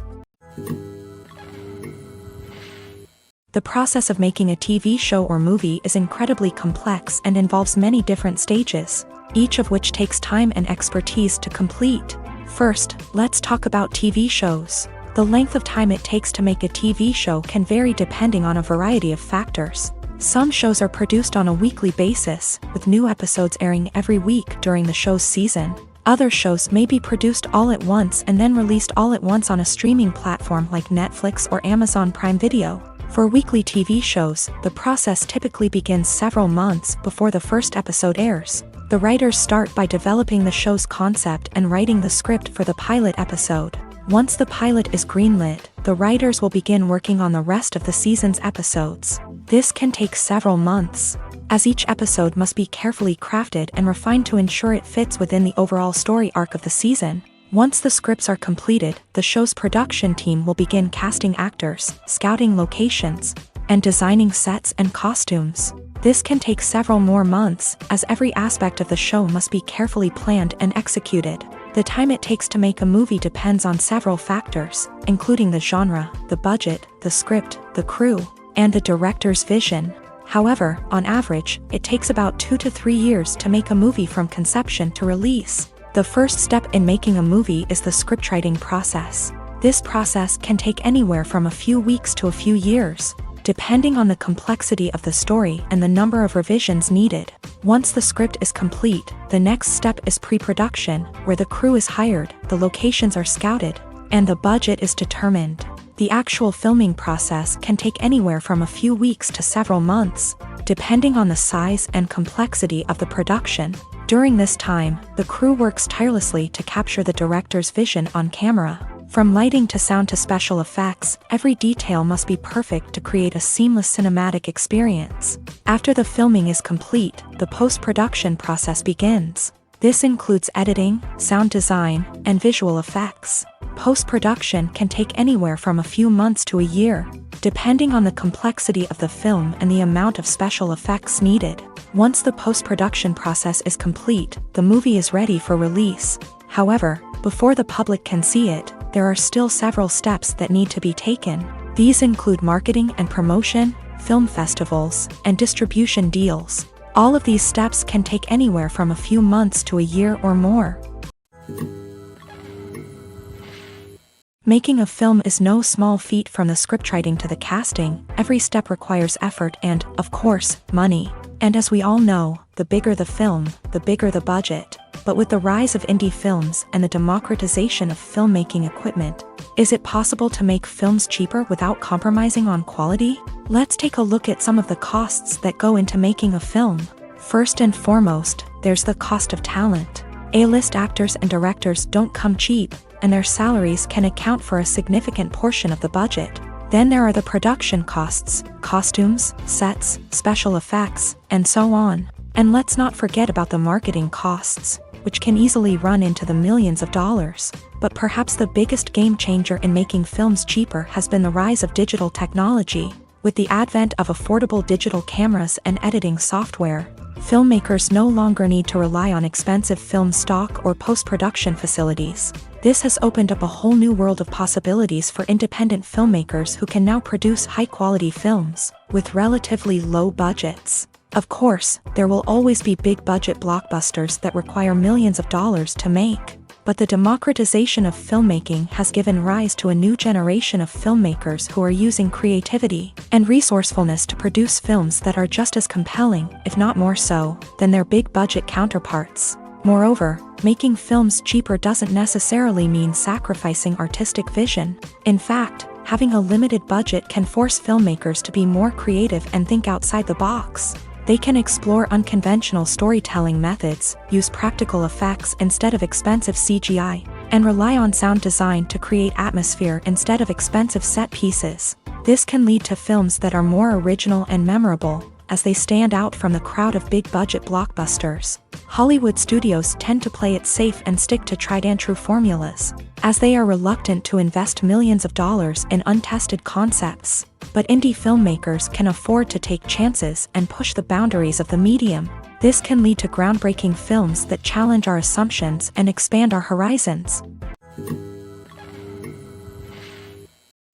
The process of making a TV show or movie is incredibly complex and involves many different stages, each of which takes time and expertise to complete. First, let's talk about TV shows. The length of time it takes to make a TV show can vary depending on a variety of factors. Some shows are produced on a weekly basis, with new episodes airing every week during the show's season. Other shows may be produced all at once and then released all at once on a streaming platform like Netflix or Amazon Prime Video. For weekly TV shows, the process typically begins several months before the first episode airs. The writers start by developing the show's concept and writing the script for the pilot episode. Once the pilot is greenlit, the writers will begin working on the rest of the season's episodes. This can take several months, as each episode must be carefully crafted and refined to ensure it fits within the overall story arc of the season. Once the scripts are completed, the show's production team will begin casting actors, scouting locations, and designing sets and costumes. This can take several more months, as every aspect of the show must be carefully planned and executed. The time it takes to make a movie depends on several factors, including the genre, the budget, the script, the crew, and the director's vision. However, on average, it takes about 2 to 3 years to make a movie from conception to release. The first step in making a movie is the scriptwriting process. This process can take anywhere from a few weeks to a few years, depending on the complexity of the story and the number of revisions needed. Once the script is complete, the next step is pre-production, where the crew is hired, the locations are scouted, and the budget is determined. The actual filming process can take anywhere from a few weeks to several months, depending on the size and complexity of the production. During this time, the crew works tirelessly to capture the director's vision on camera. From lighting to sound to special effects, every detail must be perfect to create a seamless cinematic experience. After the filming is complete, the post-production process begins. This includes editing, sound design, and visual effects. Post-production can take anywhere from a few months to a year, depending on the complexity of the film and the amount of special effects needed. Once the post-production process is complete, the movie is ready for release. However, before the public can see it, there are still several steps that need to be taken. These include marketing and promotion, film festivals, and distribution deals. All of these steps can take anywhere from a few months to a year or more. Making a film is no small feat. From the scriptwriting to the casting, every step requires effort and, of course, money. And as we all know, the bigger the film, the bigger the budget. But with the rise of indie films and the democratization of filmmaking equipment, is it possible to make films cheaper without compromising on quality? Let's take a look at some of the costs that go into making a film. First and foremost, there's the cost of talent. A-list actors and directors don't come cheap, and their salaries can account for a significant portion of the budget. Then there are the production costs, costumes, sets, special effects, and so on. And let's not forget about the marketing costs, which can easily run into the millions of dollars. But perhaps the biggest game changer in making films cheaper has been the rise of digital technology. With the advent of affordable digital cameras and editing software, filmmakers no longer need to rely on expensive film stock or post-production facilities. This has opened up a whole new world of possibilities for independent filmmakers who can now produce high-quality films with relatively low budgets. Of course, there will always be big-budget blockbusters that require millions of dollars to make. But the democratization of filmmaking has given rise to a new generation of filmmakers who are using creativity and resourcefulness to produce films that are just as compelling, if not more so, than their big-budget counterparts. Moreover, making films cheaper doesn't necessarily mean sacrificing artistic vision. In fact, having a limited budget can force filmmakers to be more creative and think outside the box. They can explore unconventional storytelling methods, use practical effects instead of expensive CGI, and rely on sound design to create atmosphere instead of expensive set pieces. This can lead to films that are more original and memorable, as they stand out from the crowd of big-budget blockbusters. Hollywood studios tend to play it safe and stick to tried-and-true formulas, as they are reluctant to invest millions of dollars in untested concepts. But indie filmmakers can afford to take chances and push the boundaries of the medium. This can lead to groundbreaking films that challenge our assumptions and expand our horizons.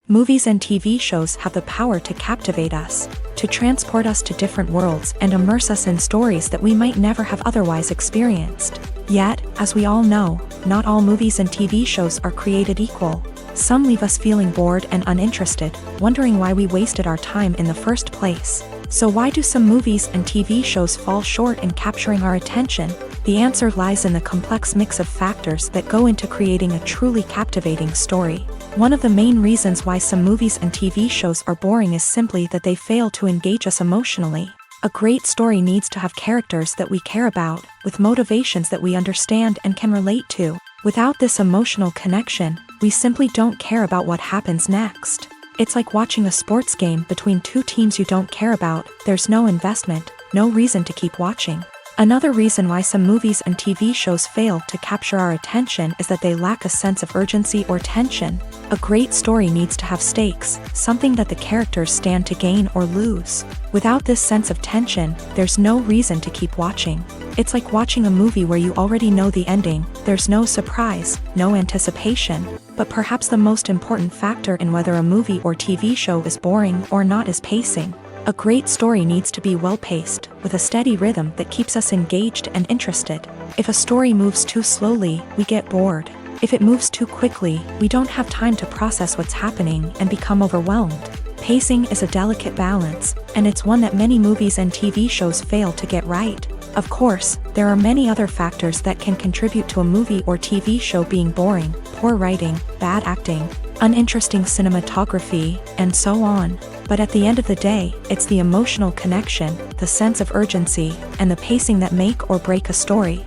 Movies and TV shows have the power to captivate us, to transport us to different worlds and immerse us in stories that we might never have otherwise experienced. Yet, as we all know, not all movies and TV shows are created equal. Some leave us feeling bored and uninterested, wondering why we wasted our time in the first place. So why do some movies and TV shows fall short in capturing our attention? The answer lies in the complex mix of factors that go into creating a truly captivating story. One of the main reasons why some movies and TV shows are boring is simply that they fail to engage us emotionally. A great story needs to have characters that we care about, with motivations that we understand and can relate to. Without this emotional connection, we simply don't care about what happens next. It's like watching a sports game between two teams you don't care about. There's no investment, no reason to keep watching. Another reason why some movies and TV shows fail to capture our attention is that they lack a sense of urgency or tension. A great story needs to have stakes, something that the characters stand to gain or lose. Without this sense of tension, there's no reason to keep watching. It's like watching a movie where you already know the ending. There's no surprise, no anticipation. But perhaps the most important factor in whether a movie or TV show is boring or not is pacing. A great story needs to be well-paced, with a steady rhythm that keeps us engaged and interested. If a story moves too slowly, we get bored. If it moves too quickly, we don't have time to process what's happening and become overwhelmed. Pacing is a delicate balance, and it's one that many movies and TV shows fail to get right. Of course, there are many other factors that can contribute to a movie or TV show being boring: poor writing, bad acting, uninteresting cinematography, and so on. But at the end of the day, it's the emotional connection, the sense of urgency, and the pacing that make or break a story.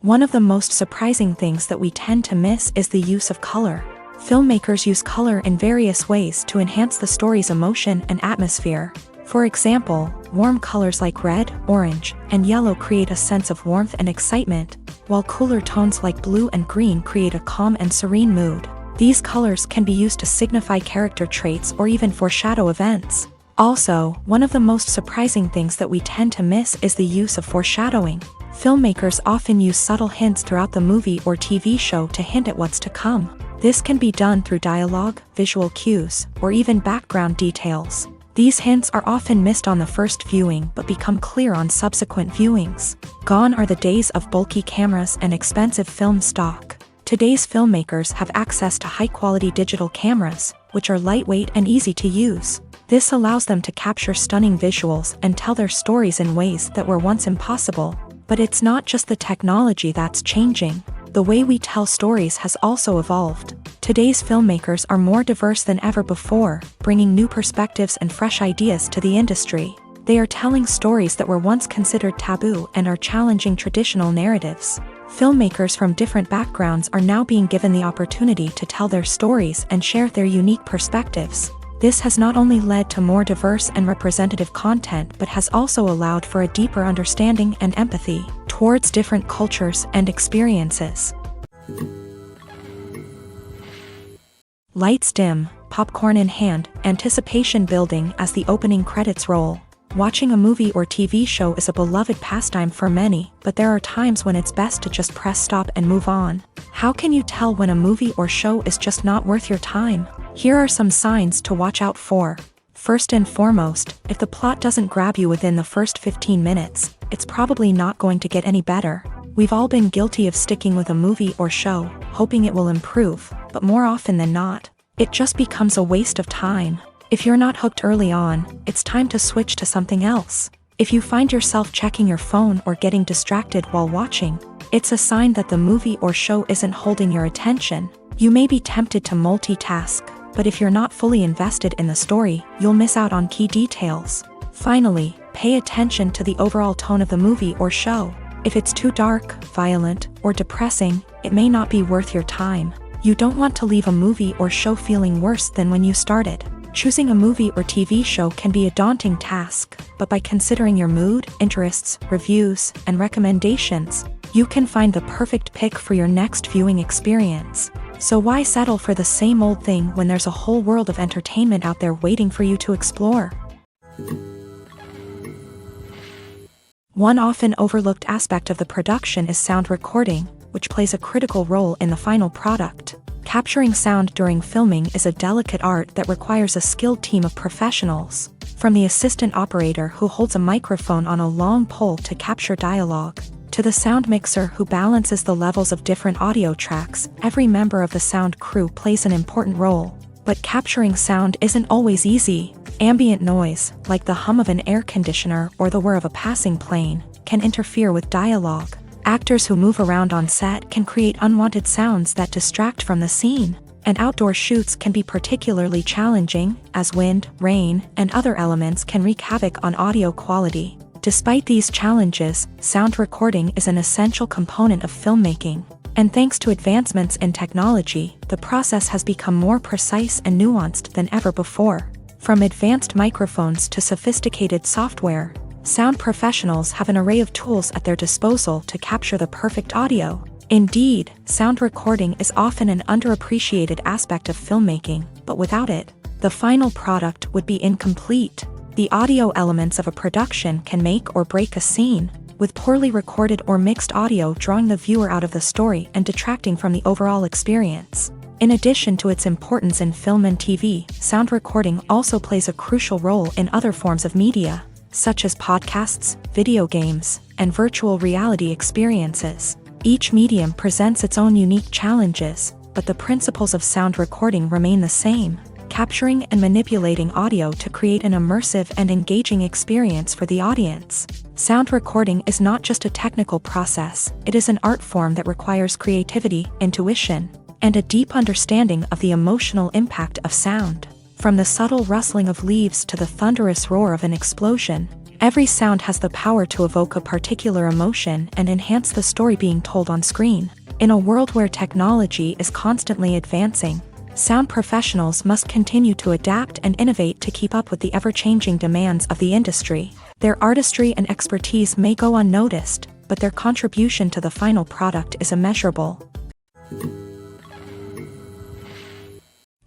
One of the most surprising things that we tend to miss is the use of color. Filmmakers use color in various ways to enhance the story's emotion and atmosphere. For example, warm colors like red, orange, and yellow create a sense of warmth and excitement, while cooler tones like blue and green create a calm and serene mood. These colors can be used to signify character traits or even foreshadow events. Also, one of the most surprising things that we tend to miss is the use of foreshadowing. Filmmakers often use subtle hints throughout the movie or TV show to hint at what's to come. This can be done through dialogue, visual cues, or even background details. These hints are often missed on the first viewing but become clear on subsequent viewings. Gone are the days of bulky cameras and expensive film stock. Today's filmmakers have access to high-quality digital cameras, which are lightweight and easy to use. This allows them to capture stunning visuals and tell their stories in ways that were once impossible. But it's not just the technology that's changing. The way we tell stories has also evolved. Today's filmmakers are more diverse than ever before, bringing new perspectives and fresh ideas to the industry. They are telling stories that were once considered taboo and are challenging traditional narratives. Filmmakers from different backgrounds are now being given the opportunity to tell their stories and share their unique perspectives. This has not only led to more diverse and representative content but has also allowed for a deeper understanding and empathy towards different cultures and experiences. Lights dim, popcorn in hand, anticipation building as the opening credits roll. Watching a movie or TV show is a beloved pastime for many, but there are times when it's best to just press stop and move on. How can you tell when a movie or show is just not worth your time? Here are some signs to watch out for. First and foremost, if the plot doesn't grab you within the first 15 minutes, it's probably not going to get any better. We've all been guilty of sticking with a movie or show, hoping it will improve, but more often than not, it just becomes a waste of time. If you're not hooked early on, it's time to switch to something else. If you find yourself checking your phone or getting distracted while watching, it's a sign that the movie or show isn't holding your attention. You may be tempted to multitask, but if you're not fully invested in the story, you'll miss out on key details. Finally, pay attention to the overall tone of the movie or show. If it's too dark, violent, or depressing, it may not be worth your time. You don't want to leave a movie or show feeling worse than when you started. Choosing a movie or TV show can be a daunting task, but by considering your mood, interests, reviews, and recommendations, you can find the perfect pick for your next viewing experience. So why settle for the same old thing when there's a whole world of entertainment out there waiting for you to explore? One often overlooked aspect of the production is sound recording, which plays a critical role in the final product. Capturing sound during filming is a delicate art that requires a skilled team of professionals. From the assistant operator who holds a microphone on a long pole to capture dialogue, to the sound mixer who balances the levels of different audio tracks, every member of the sound crew plays an important role. But capturing sound isn't always easy. Ambient noise, like the hum of an air conditioner or the whir of a passing plane, can interfere with dialogue. Actors who move around on set can create unwanted sounds that distract from the scene, and outdoor shoots can be particularly challenging, as wind, rain, and other elements can wreak havoc on audio quality. Despite these challenges, sound recording is an essential component of filmmaking. And thanks to advancements in technology, the process has become more precise and nuanced than ever before. From advanced microphones to sophisticated software, sound professionals have an array of tools at their disposal to capture the perfect audio. Indeed, sound recording is often an underappreciated aspect of filmmaking, but without it, the final product would be incomplete. The audio elements of a production can make or break a scene, with poorly recorded or mixed audio drawing the viewer out of the story and detracting from the overall experience. In addition to its importance in film and TV, sound recording also plays a crucial role in other forms of media, such as podcasts, video games, and virtual reality experiences. Each medium presents its own unique challenges, but the principles of sound recording remain the same, capturing and manipulating audio to create an immersive and engaging experience for the audience. Sound recording is not just a technical process, it is an art form that requires creativity, intuition, and a deep understanding of the emotional impact of sound. From the subtle rustling of leaves to the thunderous roar of an explosion, every sound has the power to evoke a particular emotion and enhance the story being told on screen. In a world where technology is constantly advancing, sound professionals must continue to adapt and innovate to keep up with the ever-changing demands of the industry. Their artistry and expertise may go unnoticed, but their contribution to the final product is immeasurable.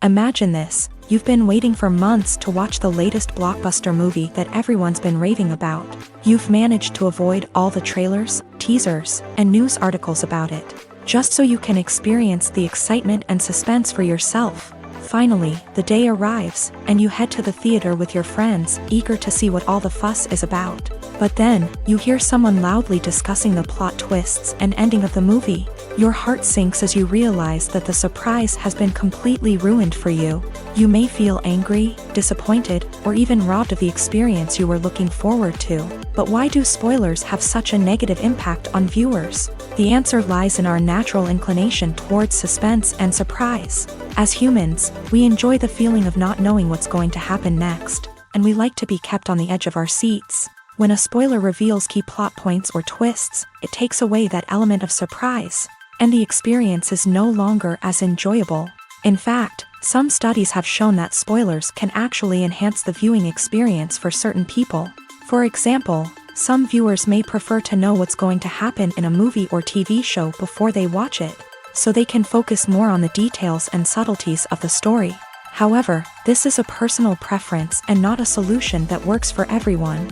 Imagine this: you've been waiting for months to watch the latest blockbuster movie that everyone's been raving about. You've managed to avoid all the trailers, teasers, and news articles about it, just so you can experience the excitement and suspense for yourself. Finally, the day arrives, and you head to the theater with your friends, eager to see what all the fuss is about. But then, you hear someone loudly discussing the plot twists and ending of the movie. Your heart sinks as you realize that the surprise has been completely ruined for you. You may feel angry, disappointed, or even robbed of the experience you were looking forward to. But why do spoilers have such a negative impact on viewers? The answer lies in our natural inclination towards suspense and surprise. As humans, we enjoy the feeling of not knowing what's going to happen next, and we like to be kept on the edge of our seats. When a spoiler reveals key plot points or twists, it takes away that element of surprise, and the experience is no longer as enjoyable. In fact, some studies have shown that spoilers can actually enhance the viewing experience for certain people. For example, some viewers may prefer to know what's going to happen in a movie or TV show before they watch it, so they can focus more on the details and subtleties of the story. However, this is a personal preference and not a solution that works for everyone.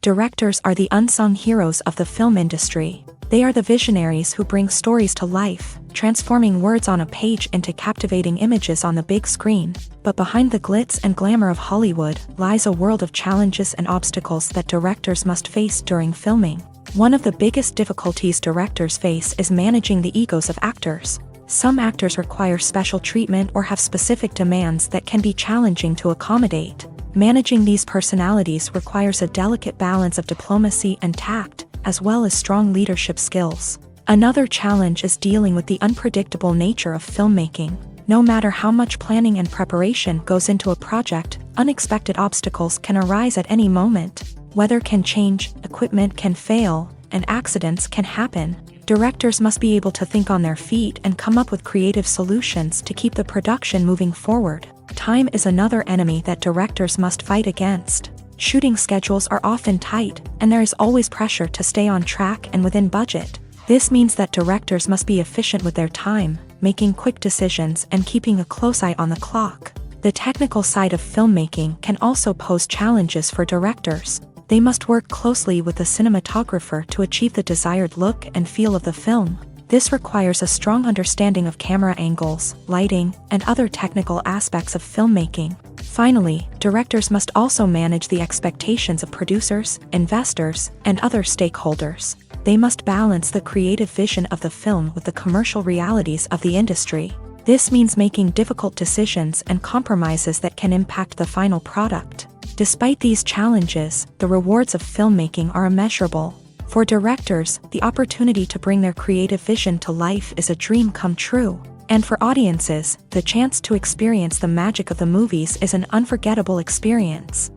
Directors are the unsung heroes of the film industry. They are the visionaries who bring stories to life, transforming words on a page into captivating images on the big screen. But behind the glitz and glamour of Hollywood lies a world of challenges and obstacles that directors must face during filming. One of the biggest difficulties directors face is managing the egos of actors. Some actors require special treatment or have specific demands that can be challenging to accommodate. Managing these personalities requires a delicate balance of diplomacy and tact, as well as strong leadership skills. Another challenge is dealing with the unpredictable nature of filmmaking. No matter how much planning and preparation goes into a project, unexpected obstacles can arise at any moment. Weather can change, equipment can fail, and accidents can happen. Directors must be able to think on their feet and come up with creative solutions to keep the production moving forward. Time is another enemy that directors must fight against. Shooting schedules are often tight, and there is always pressure to stay on track and within budget. This means that directors must be efficient with their time, making quick decisions and keeping a close eye on the clock. The technical side of filmmaking can also pose challenges for directors. They must work closely with the cinematographer to achieve the desired look and feel of the film. This requires a strong understanding of camera angles, lighting, and other technical aspects of filmmaking. Finally, directors must also manage the expectations of producers, investors, and other stakeholders. They must balance the creative vision of the film with the commercial realities of the industry. This means making difficult decisions and compromises that can impact the final product. Despite these challenges, the rewards of filmmaking are immeasurable. For directors, the opportunity to bring their creative vision to life is a dream come true. And for audiences, the chance to experience the magic of the movies is an unforgettable experience.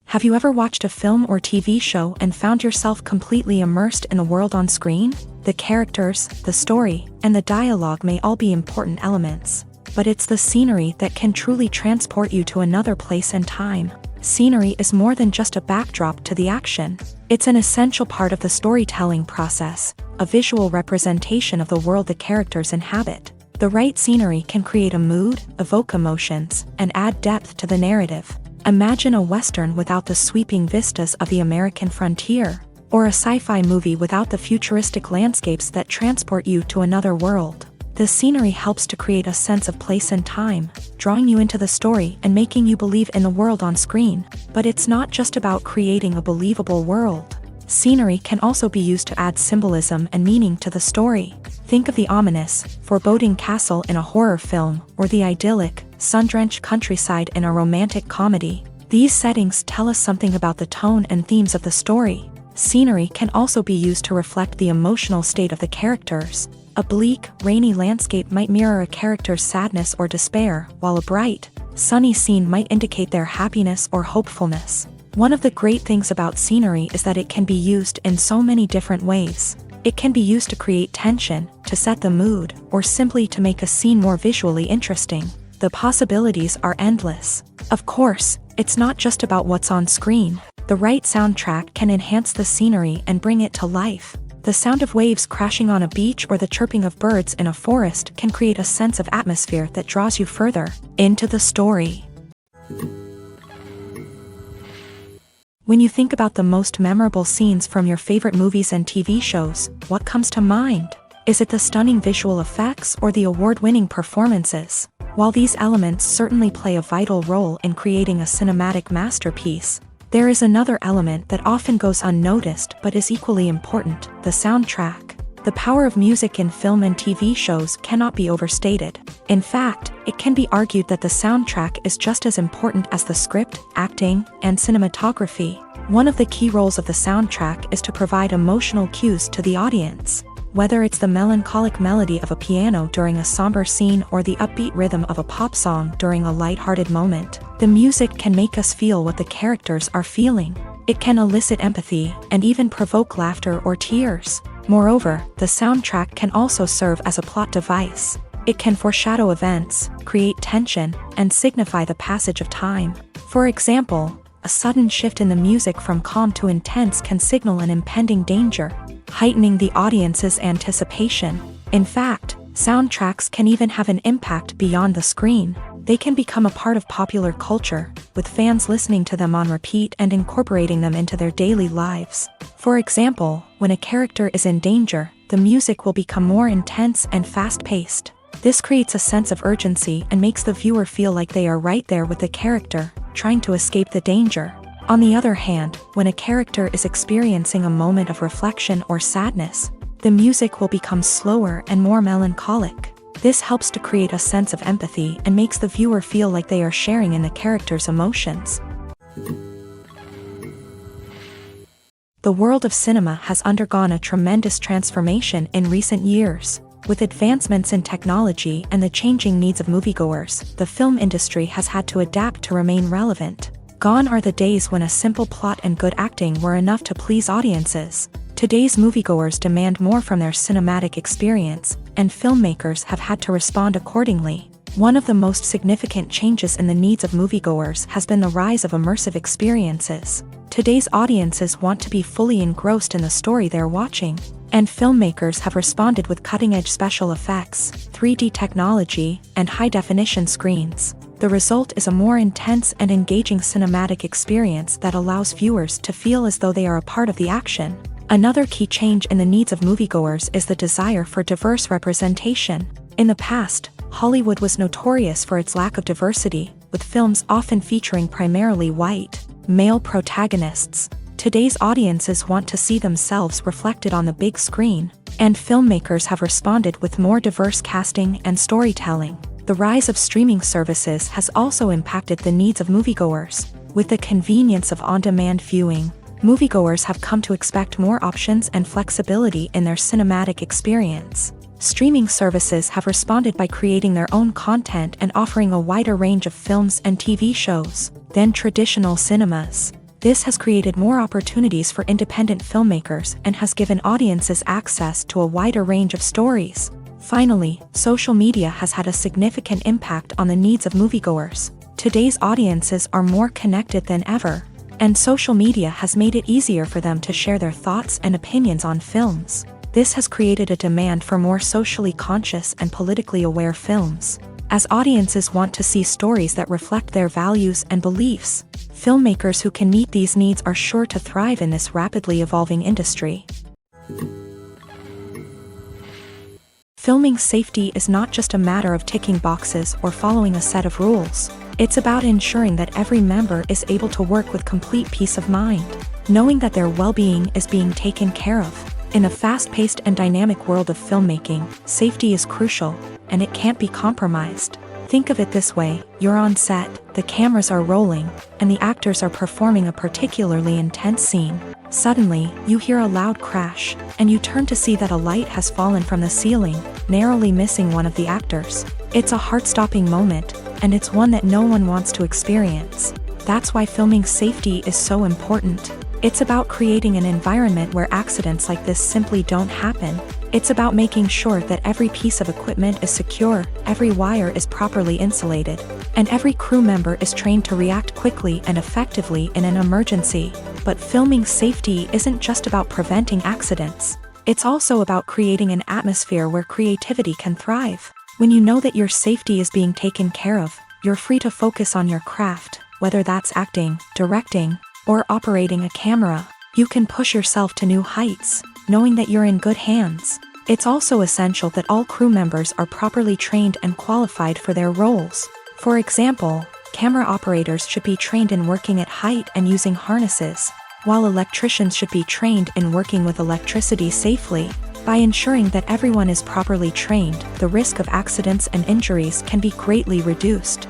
Have you ever watched a film or TV show and found yourself completely immersed in the world on screen? The characters, the story, and the dialogue may all be important elements, but it's the scenery that can truly transport you to another place and time. Scenery is more than just a backdrop to the action. It's an essential part of the storytelling process, a visual representation of the world the characters inhabit. The right scenery can create a mood, evoke emotions, and add depth to the narrative. Imagine a Western without the sweeping vistas of the American frontier, or a sci-fi movie without the futuristic landscapes that transport you to another world. The scenery helps to create a sense of place and time, drawing you into the story and making you believe in the world on screen. But it's not just about creating a believable world. Scenery can also be used to add symbolism and meaning to the story. Think of the ominous, foreboding castle in a horror film, or the idyllic, sun-drenched countryside in a romantic comedy. These settings tell us something about the tone and themes of the story. Scenery can also be used to reflect the emotional state of the characters. A bleak, rainy landscape might mirror a character's sadness or despair, while a bright, sunny scene might indicate their happiness or hopefulness. One of the great things about scenery is that it can be used in so many different ways. It can be used to create tension, to set the mood, or simply to make a scene more visually interesting. The possibilities are endless. Of course, it's not just about what's on screen. The right soundtrack can enhance the scenery and bring it to life. The sound of waves crashing on a beach or the chirping of birds in a forest can create a sense of atmosphere that draws you further into the story. When you think about the most memorable scenes from your favorite movies and TV shows, what comes to mind? Is it the stunning visual effects or the award-winning performances? While these elements certainly play a vital role in creating a cinematic masterpiece, there is another element that often goes unnoticed but is equally important: the soundtrack. The power of music in film and TV shows cannot be overstated. In fact, it can be argued that the soundtrack is just as important as the script, acting, and cinematography. One of the key roles of the soundtrack is to provide emotional cues to the audience. Whether it's the melancholic melody of a piano during a somber scene or the upbeat rhythm of a pop song during a lighthearted moment, the music can make us feel what the characters are feeling. It can elicit empathy and even provoke laughter or tears. Moreover, the soundtrack can also serve as a plot device. It can foreshadow events, create tension, and signify the passage of time. For example, a sudden shift in the music from calm to intense can signal an impending danger, heightening the audience's anticipation. In fact, soundtracks can even have an impact beyond the screen. They can become a part of popular culture, with fans listening to them on repeat and incorporating them into their daily lives. For example, when a character is in danger, the music will become more intense and fast-paced. This creates a sense of urgency and makes the viewer feel like they are right there with the character, trying to escape the danger. On the other hand, when a character is experiencing a moment of reflection or sadness, the music will become slower and more melancholic. This helps to create a sense of empathy and makes the viewer feel like they are sharing in the character's emotions. The world of cinema has undergone a tremendous transformation in recent years. With advancements in technology and the changing needs of moviegoers, the film industry has had to adapt to remain relevant. Gone are the days when a simple plot and good acting were enough to please audiences. Today's moviegoers demand more from their cinematic experience, and filmmakers have had to respond accordingly. One of the most significant changes in the needs of moviegoers has been the rise of immersive experiences. Today's audiences want to be fully engrossed in the story they're watching, and filmmakers have responded with cutting-edge special effects, 3D technology, and high-definition screens. The result is a more intense and engaging cinematic experience that allows viewers to feel as though they are a part of the action. Another key change in the needs of moviegoers is the desire for diverse representation. In the past, Hollywood was notorious for its lack of diversity, with films often featuring primarily white, male protagonists. Today's audiences want to see themselves reflected on the big screen, and filmmakers have responded with more diverse casting and storytelling. The The rise of streaming services has also impacted the needs of moviegoers. With the convenience of on-demand viewing, moviegoers have come to expect more options and flexibility in their cinematic experience. Streaming services have responded by creating their own content and offering a wider range of films and TV shows than traditional cinemas. This has created more opportunities for independent filmmakers and has given audiences access to a wider range of stories. Finally, social media has had a significant impact on the needs of moviegoers. Today's audiences are more connected than ever, and social media has made it easier for them to share their thoughts and opinions on films. This has created a demand for more socially conscious and politically aware films. As audiences want to see stories that reflect their values and beliefs, filmmakers who can meet these needs are sure to thrive in this rapidly evolving industry. Filming safety is not just a matter of ticking boxes or following a set of rules. It's about ensuring that every member is able to work with complete peace of mind, knowing that their well-being is being taken care of. In a fast-paced and dynamic world of filmmaking, safety is crucial, and it can't be compromised. Think of it this way: you're on set, the cameras are rolling, and the actors are performing a particularly intense scene. Suddenly, you hear a loud crash, and you turn to see that a light has fallen from the ceiling, narrowly missing one of the actors. It's a heart-stopping moment, and it's one that no one wants to experience. That's why filming safety is so important. It's about creating an environment where accidents like this simply don't happen. It's about making sure that every piece of equipment is secure, every wire is properly insulated, and every crew member is trained to react quickly and effectively in an emergency. But filming safety isn't just about preventing accidents. It's also about creating an atmosphere where creativity can thrive. When you know that your safety is being taken care of, you're free to focus on your craft, whether that's acting, directing, or operating a camera. You can push yourself to new heights, knowing that you're in good hands. It's also essential that all crew members are properly trained and qualified for their roles. For example, camera operators should be trained in working at height and using harnesses, while electricians should be trained in working with electricity safely. By ensuring that everyone is properly trained, the risk of accidents and injuries can be greatly reduced.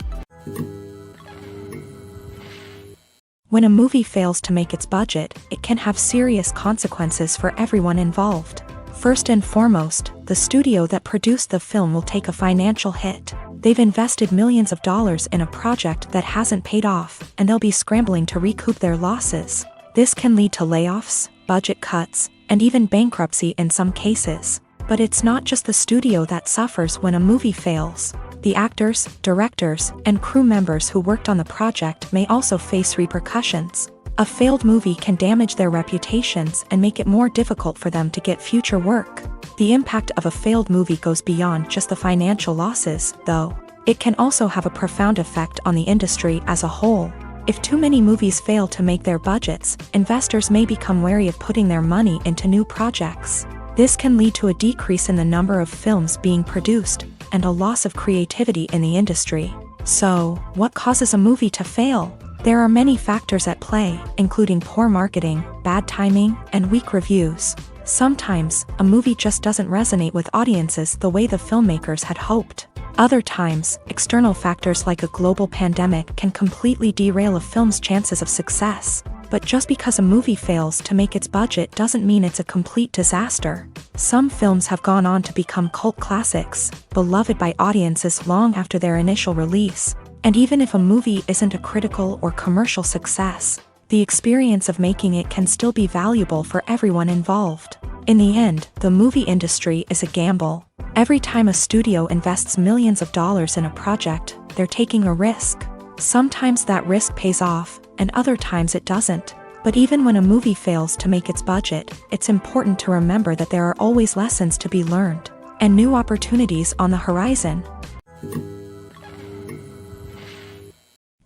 When a movie fails to make its budget, it can have serious consequences for everyone involved. First and foremost, the studio that produced the film will take a financial hit. They've invested millions of dollars in a project that hasn't paid off, and they'll be scrambling to recoup their losses. This can lead to layoffs, budget cuts, and even bankruptcy in some cases. But it's not just the studio that suffers when a movie fails. The actors, directors, and crew members who worked on the project may also face repercussions. A failed movie can damage their reputations and make it more difficult for them to get future work. The impact of a failed movie goes beyond just the financial losses, though. It can also have a profound effect on the industry as a whole. If too many movies fail to make their budgets, investors may become wary of putting their money into new projects. This can lead to a decrease in the number of films being produced, and a loss of creativity in the industry. So, what causes a movie to fail? There are many factors at play, including poor marketing, bad timing, and weak reviews. Sometimes, a movie just doesn't resonate with audiences the way the filmmakers had hoped. Other times, external factors like a global pandemic can completely derail a film's chances of success. But just because a movie fails to make its budget doesn't mean it's a complete disaster. Some films have gone on to become cult classics, beloved by audiences long after their initial release. And even if a movie isn't a critical or commercial success, the experience of making it can still be valuable for everyone involved. In the end, the movie industry is a gamble. Every time a studio invests millions of dollars in a project, they're taking a risk. Sometimes that risk pays off, and other times it doesn't. But even when a movie fails to make its budget, it's important to remember that there are always lessons to be learned, and new opportunities on the horizon.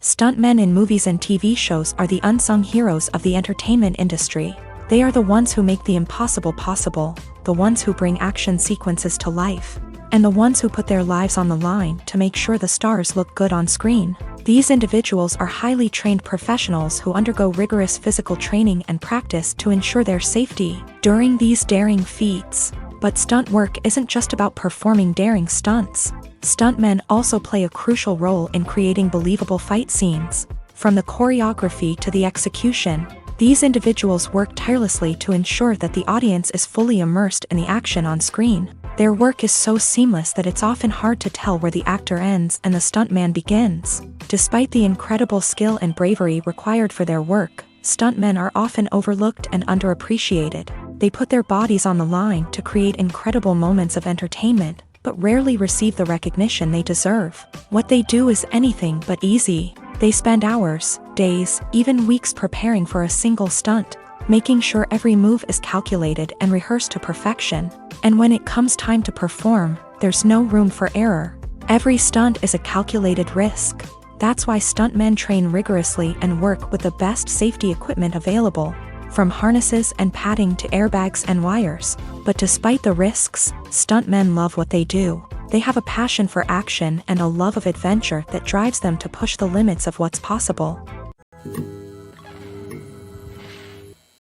Stuntmen in movies and TV shows are the unsung heroes of the entertainment industry. They are the ones who make the impossible possible, the ones who bring action sequences to life, and the ones who put their lives on the line to make sure the stars look good on screen. These individuals are highly trained professionals who undergo rigorous physical training and practice to ensure their safety during these daring feats. But stunt work isn't just about performing daring stunts. Stuntmen also play a crucial role in creating believable fight scenes. From the choreography to the execution, these individuals work tirelessly to ensure that the audience is fully immersed in the action on screen. Their work is so seamless that it's often hard to tell where the actor ends and the stuntman begins. Despite the incredible skill and bravery required for their work, stuntmen are often overlooked and underappreciated. They put their bodies on the line to create incredible moments of entertainment, but rarely receive the recognition they deserve. What they do is anything but easy. They spend hours, days, even weeks preparing for a single stunt, making sure every move is calculated and rehearsed to perfection. And when it comes time to perform, there's no room for error. Every stunt is a calculated risk. That's why stuntmen train rigorously and work with the best safety equipment available, from harnesses and padding to airbags and wires. But despite the risks, stuntmen love what they do. They have a passion for action and a love of adventure that drives them to push the limits of what's possible.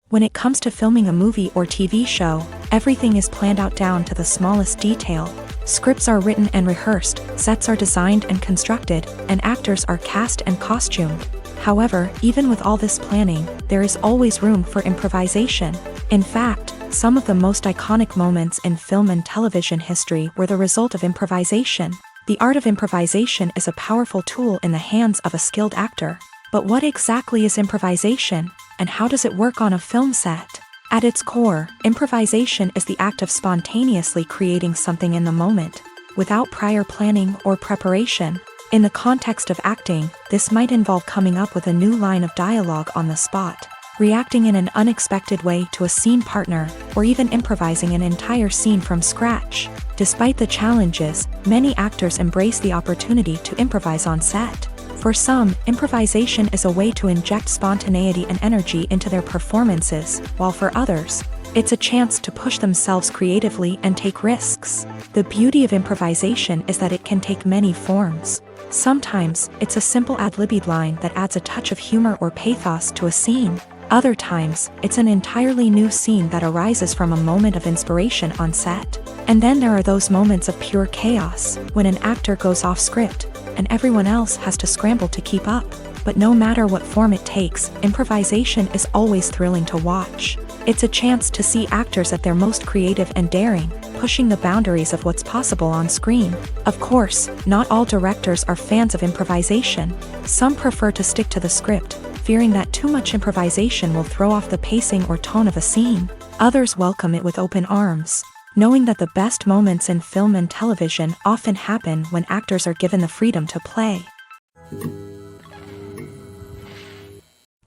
When it comes to filming a movie or TV show, everything is planned out down to the smallest detail. Scripts are written and rehearsed, sets are designed and constructed, and actors are cast and costumed. However, even with all this planning, there is always room for improvisation. In fact, some of the most iconic moments in film and television history were the result of improvisation. The art of improvisation is a powerful tool in the hands of a skilled actor. But what exactly is improvisation, and how does it work on a film set? At its core, improvisation is the act of spontaneously creating something in the moment, without prior planning or preparation. In the context of acting, this might involve coming up with a new line of dialogue on the spot, reacting in an unexpected way to a scene partner, or even improvising an entire scene from scratch. Despite the challenges, many actors embrace the opportunity to improvise on set. For some, improvisation is a way to inject spontaneity and energy into their performances, while for others, it's a chance to push themselves creatively and take risks. The beauty of improvisation is that it can take many forms. Sometimes, it's a simple ad-libbed line that adds a touch of humor or pathos to a scene. Other times, it's an entirely new scene that arises from a moment of inspiration on set. And then there are those moments of pure chaos, when an actor goes off script, and everyone else has to scramble to keep up. But no matter what form it takes, improvisation is always thrilling to watch. It's a chance to see actors at their most creative and daring, pushing the boundaries of what's possible on screen. Of course, not all directors are fans of improvisation. Some prefer to stick to the script, fearing that too much improvisation will throw off the pacing or tone of a scene. Others welcome it with open arms, knowing that the best moments in film and television often happen when actors are given the freedom to play.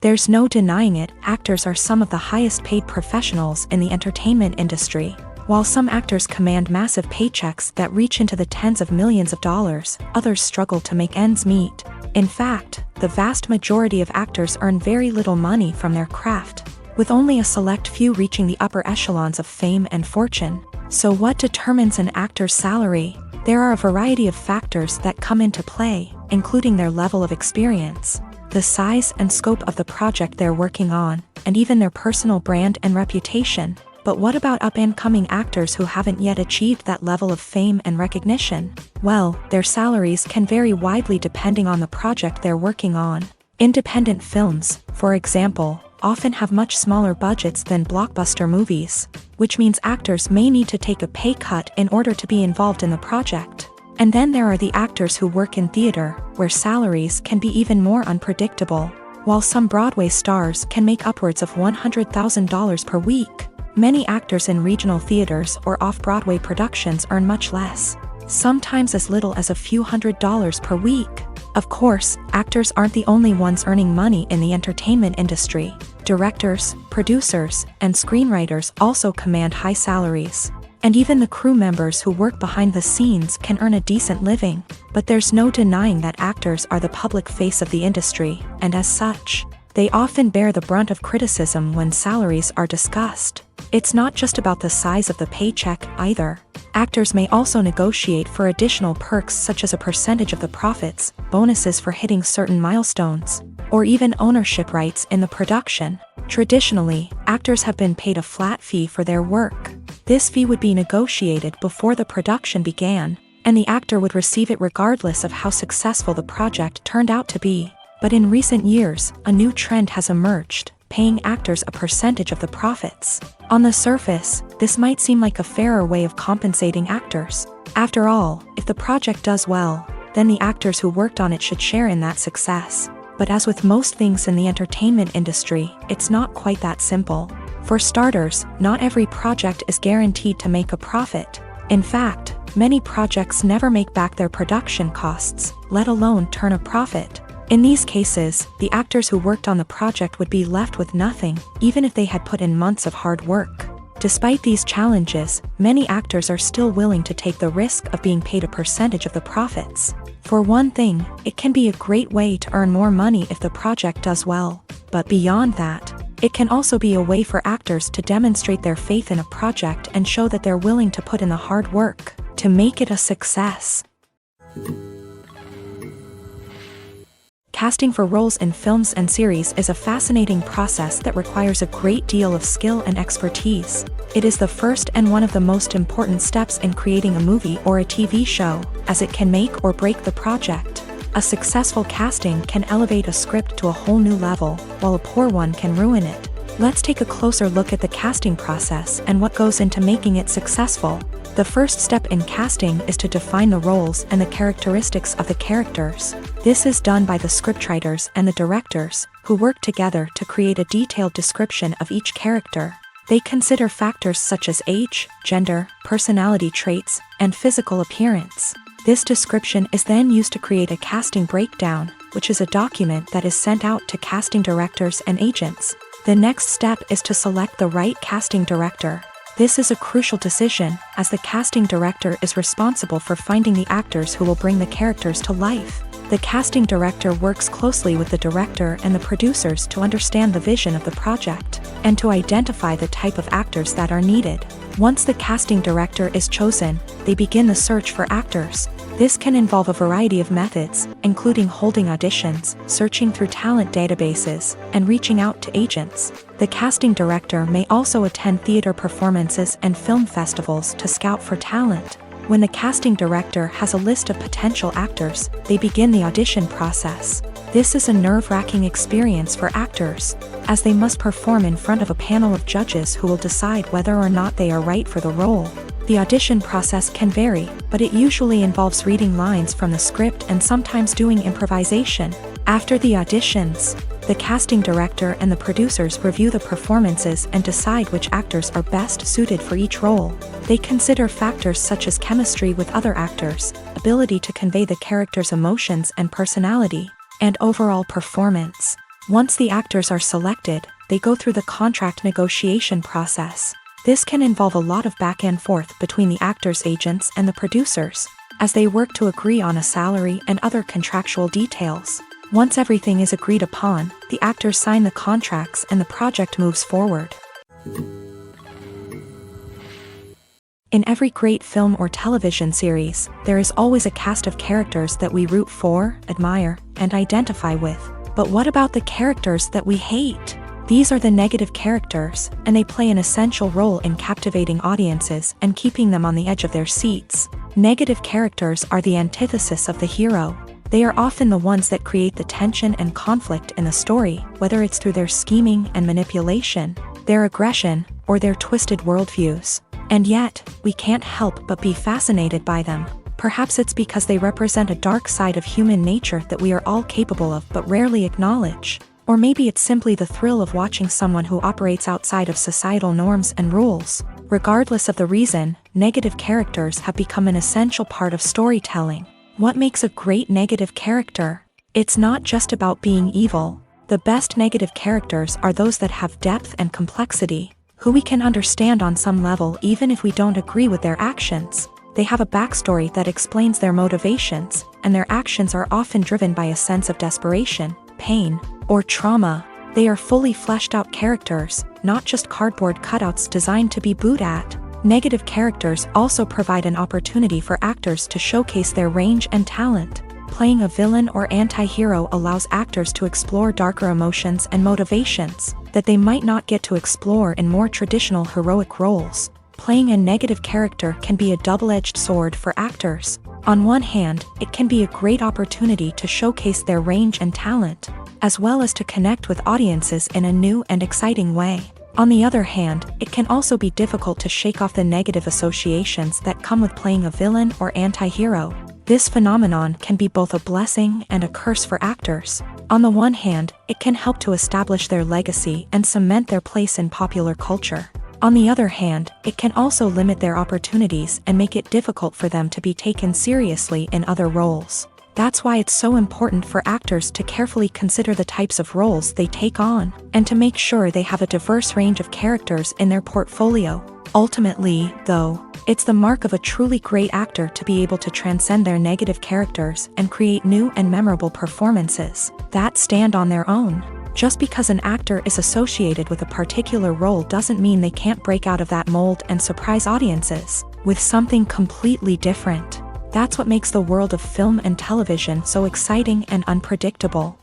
There's no denying it, actors are some of the highest paid professionals in the entertainment industry. While some actors command massive paychecks that reach into the tens of millions of dollars, others struggle to make ends meet. In fact, the vast majority of actors earn very little money from their craft, with only a select few reaching the upper echelons of fame and fortune. So what determines an actor's salary? There are a variety of factors that come into play, including their level of experience, the size and scope of the project they're working on, and even their personal brand and reputation. But what about up-and-coming actors who haven't yet achieved that level of fame and recognition? Well, their salaries can vary widely depending on the project they're working on. Independent films, for example, often have much smaller budgets than blockbuster movies, which means actors may need to take a pay cut in order to be involved in the project. And then there are the actors who work in theater, where salaries can be even more unpredictable. While some Broadway stars can make upwards of $100,000 per week, many actors in regional theaters or off-Broadway productions earn much less, sometimes as little as a few $100s per week. Of course, actors aren't the only ones earning money in the entertainment industry. Directors, producers, and screenwriters also command high salaries. And even the crew members who work behind the scenes can earn a decent living. But there's no denying that actors are the public face of the industry, and as such, they often bear the brunt of criticism when salaries are discussed. It's not just about the size of the paycheck, either. Actors may also negotiate for additional perks such as a percentage of the profits, bonuses for hitting certain milestones, or even ownership rights in the production. Traditionally, actors have been paid a flat fee for their work. This fee would be negotiated before the production began, and the actor would receive it regardless of how successful the project turned out to be. But in recent years, a new trend has emerged, paying actors a percentage of the profits. On the surface, this might seem like a fairer way of compensating actors. After all, if the project does well, then the actors who worked on it should share in that success. But as with most things in the entertainment industry, it's not quite that simple. For starters, not every project is guaranteed to make a profit. In fact, many projects never make back their production costs, let alone turn a profit. In these cases, the actors who worked on the project would be left with nothing, even if they had put in months of hard work. Despite these challenges, many actors are still willing to take the risk of being paid a percentage of the profits. For one thing, it can be a great way to earn more money if the project does well. But beyond that, it can also be a way for actors to demonstrate their faith in a project and show that they're willing to put in the hard work to make it a success. Casting for roles in films and series is a fascinating process that requires a great deal of skill and expertise. It is the first and one of the most important steps in creating a movie or a TV show, as it can make or break the project. A successful casting can elevate a script to a whole new level, while a poor one can ruin it. Let's take a closer look at the casting process and what goes into making it successful. The first step in casting is to define the roles and the characteristics of the characters. This is done by the scriptwriters and the directors, who work together to create a detailed description of each character. They consider factors such as age, gender, personality traits, and physical appearance. This description is then used to create a casting breakdown, which is a document that is sent out to casting directors and agents. The next step is to select the right casting director. This is a crucial decision, as the casting director is responsible for finding the actors who will bring the characters to life. The casting director works closely with the director and the producers to understand the vision of the project, and to identify the type of actors that are needed. Once the casting director is chosen, they begin the search for actors. This can involve a variety of methods, including holding auditions, searching through talent databases, and reaching out to agents. The casting director may also attend theater performances and film festivals to scout for talent. When the casting director has a list of potential actors, they begin the audition process. This is a nerve-wracking experience for actors, as they must perform in front of a panel of judges who will decide whether or not they are right for the role. The audition process can vary, but it usually involves reading lines from the script and sometimes doing improvisation. After the auditions, the casting director and the producers review the performances and decide which actors are best suited for each role. They consider factors such as chemistry with other actors, ability to convey the character's emotions and personality, and overall performance. Once the actors are selected, they go through the contract negotiation process. This can involve a lot of back and forth between the actors' agents and the producers, as they work to agree on a salary and other contractual details. Once everything is agreed upon, the actors sign the contracts and the project moves forward. In every great film or television series, there is always a cast of characters that we root for, admire, and identify with. But what about the characters that we hate? These are the negative characters, and they play an essential role in captivating audiences and keeping them on the edge of their seats. Negative characters are the antithesis of the hero. They are often the ones that create the tension and conflict in the story, whether it's through their scheming and manipulation, their aggression, or their twisted worldviews. And yet, we can't help but be fascinated by them. Perhaps it's because they represent a dark side of human nature that we are all capable of but rarely acknowledge. Or maybe it's simply the thrill of watching someone who operates outside of societal norms and rules. Regardless of the reason, negative characters have become an essential part of storytelling. What makes a great negative character? It's not just about being evil. The best negative characters are those that have depth and complexity, who we can understand on some level even if we don't agree with their actions. They have a backstory that explains their motivations, and their actions are often driven by a sense of desperation, pain, or trauma. They are fully fleshed out characters, not just cardboard cutouts designed to be booed at. Negative characters also provide an opportunity for actors to showcase their range and talent. Playing a villain or anti-hero allows actors to explore darker emotions and motivations that they might not get to explore in more traditional heroic roles. Playing a negative character can be a double-edged sword for actors. On one hand, it can be a great opportunity to showcase their range and talent, as well as to connect with audiences in a new and exciting way. On the other hand, it can also be difficult to shake off the negative associations that come with playing a villain or anti-hero. This phenomenon can be both a blessing and a curse for actors. On the one hand, it can help to establish their legacy and cement their place in popular culture. On the other hand, it can also limit their opportunities and make it difficult for them to be taken seriously in other roles. That's why it's so important for actors to carefully consider the types of roles they take on, and to make sure they have a diverse range of characters in their portfolio. Ultimately, though, it's the mark of a truly great actor to be able to transcend their negative characters and create new and memorable performances that stand on their own. Just because an actor is associated with a particular role doesn't mean they can't break out of that mold and surprise audiences with something completely different. That's what makes the world of film and television so exciting and unpredictable.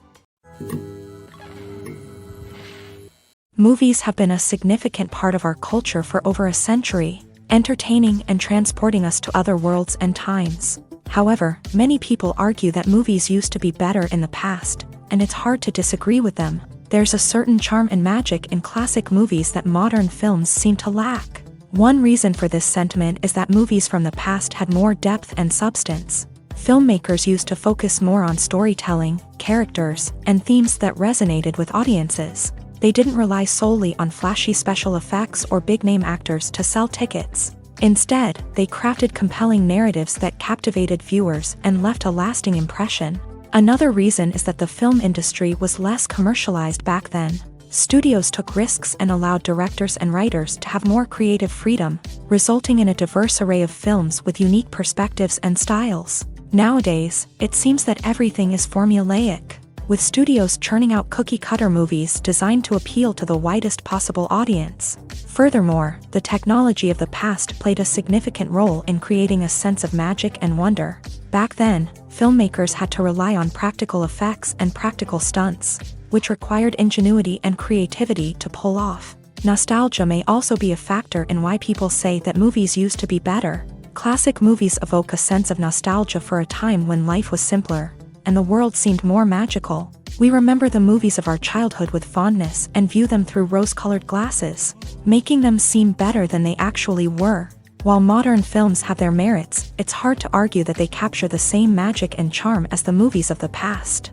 Movies have been a significant part of our culture for over a century, entertaining and transporting us to other worlds and times. However, many people argue that movies used to be better in the past, and it's hard to disagree with them. There's a certain charm and magic in classic movies that modern films seem to lack. One reason for this sentiment is that movies from the past had more depth and substance. Filmmakers used to focus more on storytelling, characters, and themes that resonated with audiences. They didn't rely solely on flashy special effects or big-name actors to sell tickets. Instead, they crafted compelling narratives that captivated viewers and left a lasting impression. Another reason is that the film industry was less commercialized back then. Studios took risks and allowed directors and writers to have more creative freedom, resulting in a diverse array of films with unique perspectives and styles. Nowadays, it seems that everything is formulaic, with studios churning out cookie-cutter movies designed to appeal to the widest possible audience. Furthermore, the technology of the past played a significant role in creating a sense of magic and wonder. Back then, filmmakers had to rely on practical effects and practical stunts, which required ingenuity and creativity to pull off. Nostalgia may also be a factor in why people say that movies used to be better. Classic movies evoke a sense of nostalgia for a time when life was simpler, and the world seemed more magical. We remember the movies of our childhood with fondness and view them through rose-colored glasses, making them seem better than they actually were. While modern films have their merits, it's hard to argue that they capture the same magic and charm as the movies of the past.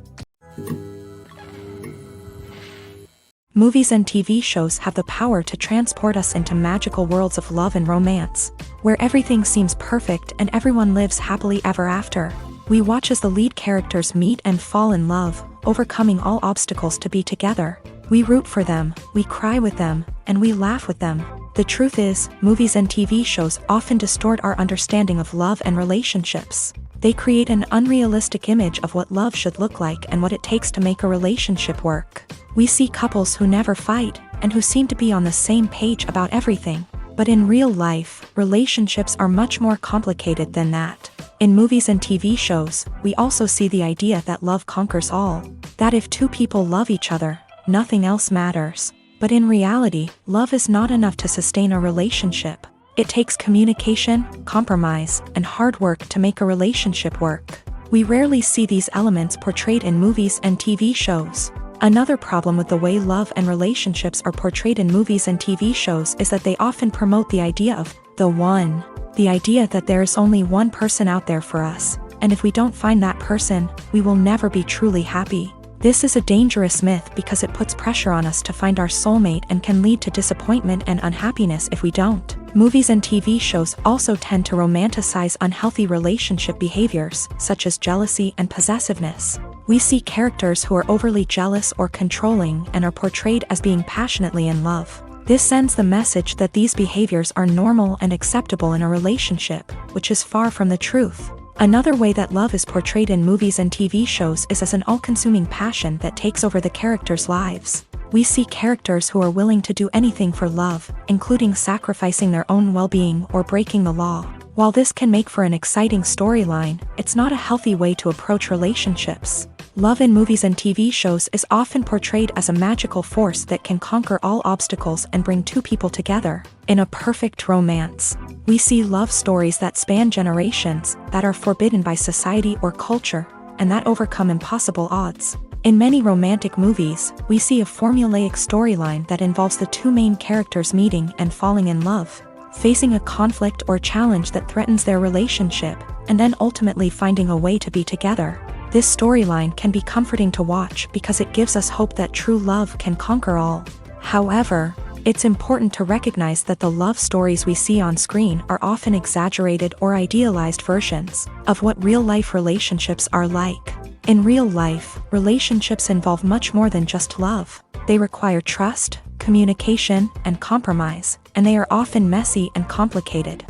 Movies and TV shows have the power to transport us into magical worlds of love and romance, where everything seems perfect and everyone lives happily ever after. We watch as the lead characters meet and fall in love, overcoming all obstacles to be together. We root for them, we cry with them, and we laugh with them. The truth is, movies and TV shows often distort our understanding of love and relationships. They create an unrealistic image of what love should look like and what it takes to make a relationship work. We see couples who never fight, and who seem to be on the same page about everything. But in real life, relationships are much more complicated than that. In movies and TV shows, we also see the idea that love conquers all. That if two people love each other, nothing else matters. But in reality, love is not enough to sustain a relationship. It takes communication, compromise, and hard work to make a relationship work. We rarely see these elements portrayed in movies and TV shows. Another problem with the way love and relationships are portrayed in movies and TV shows is that they often promote the idea of the one. The idea that there is only one person out there for us, and if we don't find that person, we will never be truly happy. This is a dangerous myth because it puts pressure on us to find our soulmate and can lead to disappointment and unhappiness if we don't. Movies and TV shows also tend to romanticize unhealthy relationship behaviors, such as jealousy and possessiveness. We see characters who are overly jealous or controlling and are portrayed as being passionately in love. This sends the message that these behaviors are normal and acceptable in a relationship, which is far from the truth. Another way that love is portrayed in movies and TV shows is as an all-consuming passion that takes over the characters' lives. We see characters who are willing to do anything for love, including sacrificing their own well-being or breaking the law. While this can make for an exciting storyline, it's not a healthy way to approach relationships. Love in movies and TV shows is often portrayed as a magical force that can conquer all obstacles and bring two people together. In a perfect romance, we see love stories that span generations, that are forbidden by society or culture, and that overcome impossible odds. In many romantic movies, we see a formulaic storyline that involves the two main characters meeting and falling in love, facing a conflict or challenge that threatens their relationship, and then ultimately finding a way to be together. This storyline can be comforting to watch because it gives us hope that true love can conquer all. However, it's important to recognize that the love stories we see on screen are often exaggerated or idealized versions of what real-life relationships are like. In real life, relationships involve much more than just love. They require trust, communication, and compromise, and they are often messy and complicated.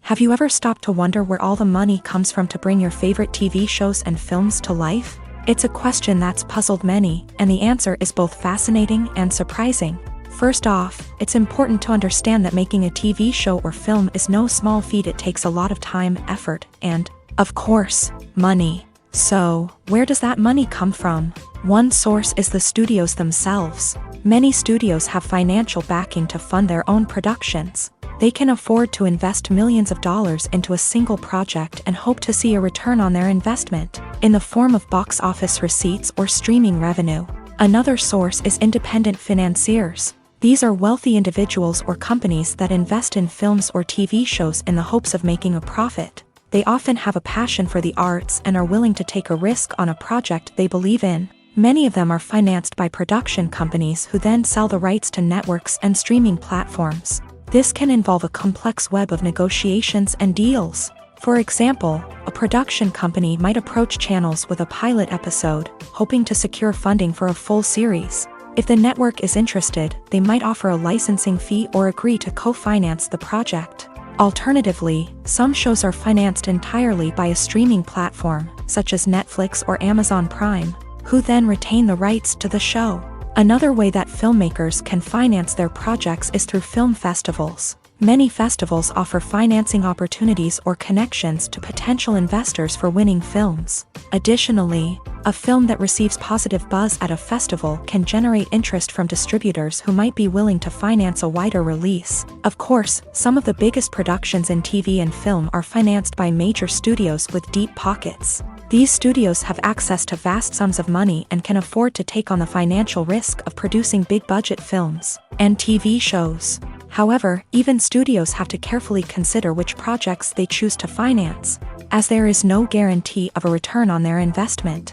Have you ever stopped to wonder where all the money comes from to bring your favorite TV shows and films to life? It's a question that's puzzled many, and the answer is both fascinating and surprising. First off, it's important to understand that making a TV show or film is no small feat. It takes a lot of time, effort, and, of course, money. So, where does that money come from? One source is the studios themselves. Many studios have financial backing to fund their own productions. They can afford to invest millions of dollars into a single project and hope to see a return on their investment, in the form of box office receipts or streaming revenue. Another source is independent financiers. These are wealthy individuals or companies that invest in films or TV shows in the hopes of making a profit. They often have a passion for the arts and are willing to take a risk on a project they believe in. Many of them are financed by production companies who then sell the rights to networks and streaming platforms. This can involve a complex web of negotiations and deals. For example, a production company might approach channels with a pilot episode, hoping to secure funding for a full series. If the network is interested, they might offer a licensing fee or agree to co-finance the project. Alternatively, some shows are financed entirely by a streaming platform, such as Netflix or Amazon Prime, who then retain the rights to the show. Another way that filmmakers can finance their projects is through film festivals. Many festivals offer financing opportunities or connections to potential investors for winning films. Additionally, a film that receives positive buzz at a festival can generate interest from distributors who might be willing to finance a wider release. Of course, some of the biggest productions in TV and film are financed by major studios with deep pockets. These studios have access to vast sums of money and can afford to take on the financial risk of producing big-budget films and TV shows. However, even studios have to carefully consider which projects they choose to finance, as there is no guarantee of a return on their investment.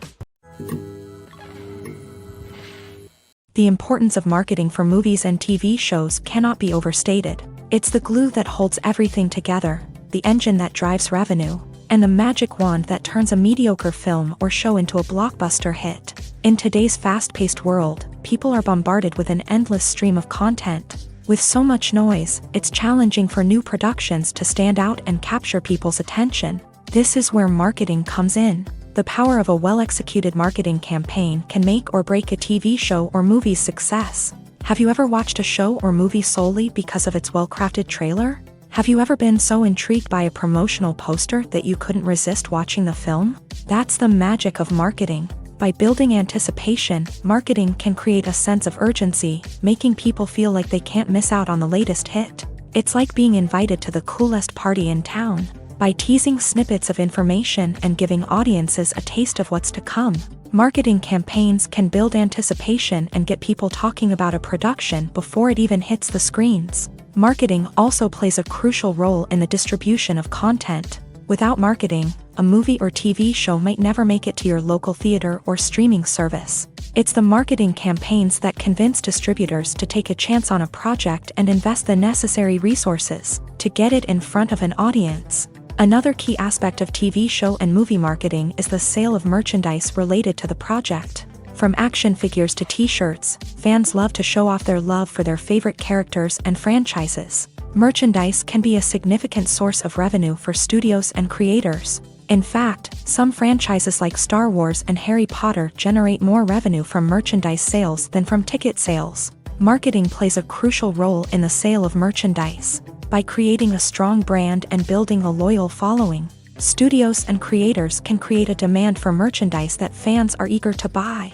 The importance of marketing for movies and TV shows cannot be overstated. It's the glue that holds everything together, the engine that drives revenue, and the magic wand that turns a mediocre film or show into a blockbuster hit. In today's fast-paced world, people are bombarded with an endless stream of content. With so much noise, it's challenging for new productions to stand out and capture people's attention. This is where marketing comes in. The power of a well-executed marketing campaign can make or break a TV show or movie's success. Have you ever watched a show or movie solely because of its well-crafted trailer? Have you ever been so intrigued by a promotional poster that you couldn't resist watching the film? That's the magic of marketing. By building anticipation, marketing can create a sense of urgency, making people feel like they can't miss out on the latest hit. It's like being invited to the coolest party in town. By teasing snippets of information and giving audiences a taste of what's to come, marketing campaigns can build anticipation and get people talking about a production before it even hits the screens. Marketing also plays a crucial role in the distribution of content. Without marketing, a movie or TV show might never make it to your local theater or streaming service. It's the marketing campaigns that convince distributors to take a chance on a project and invest the necessary resources to get it in front of an audience. Another key aspect of TV show and movie marketing is the sale of merchandise related to the project. From action figures to t-shirts, fans love to show off their love for their favorite characters and franchises. Merchandise can be a significant source of revenue for studios and creators. In fact, some franchises like Star Wars and Harry Potter generate more revenue from merchandise sales than from ticket sales. Marketing plays a crucial role in the sale of merchandise. By creating a strong brand and building a loyal following, studios and creators can create a demand for merchandise that fans are eager to buy.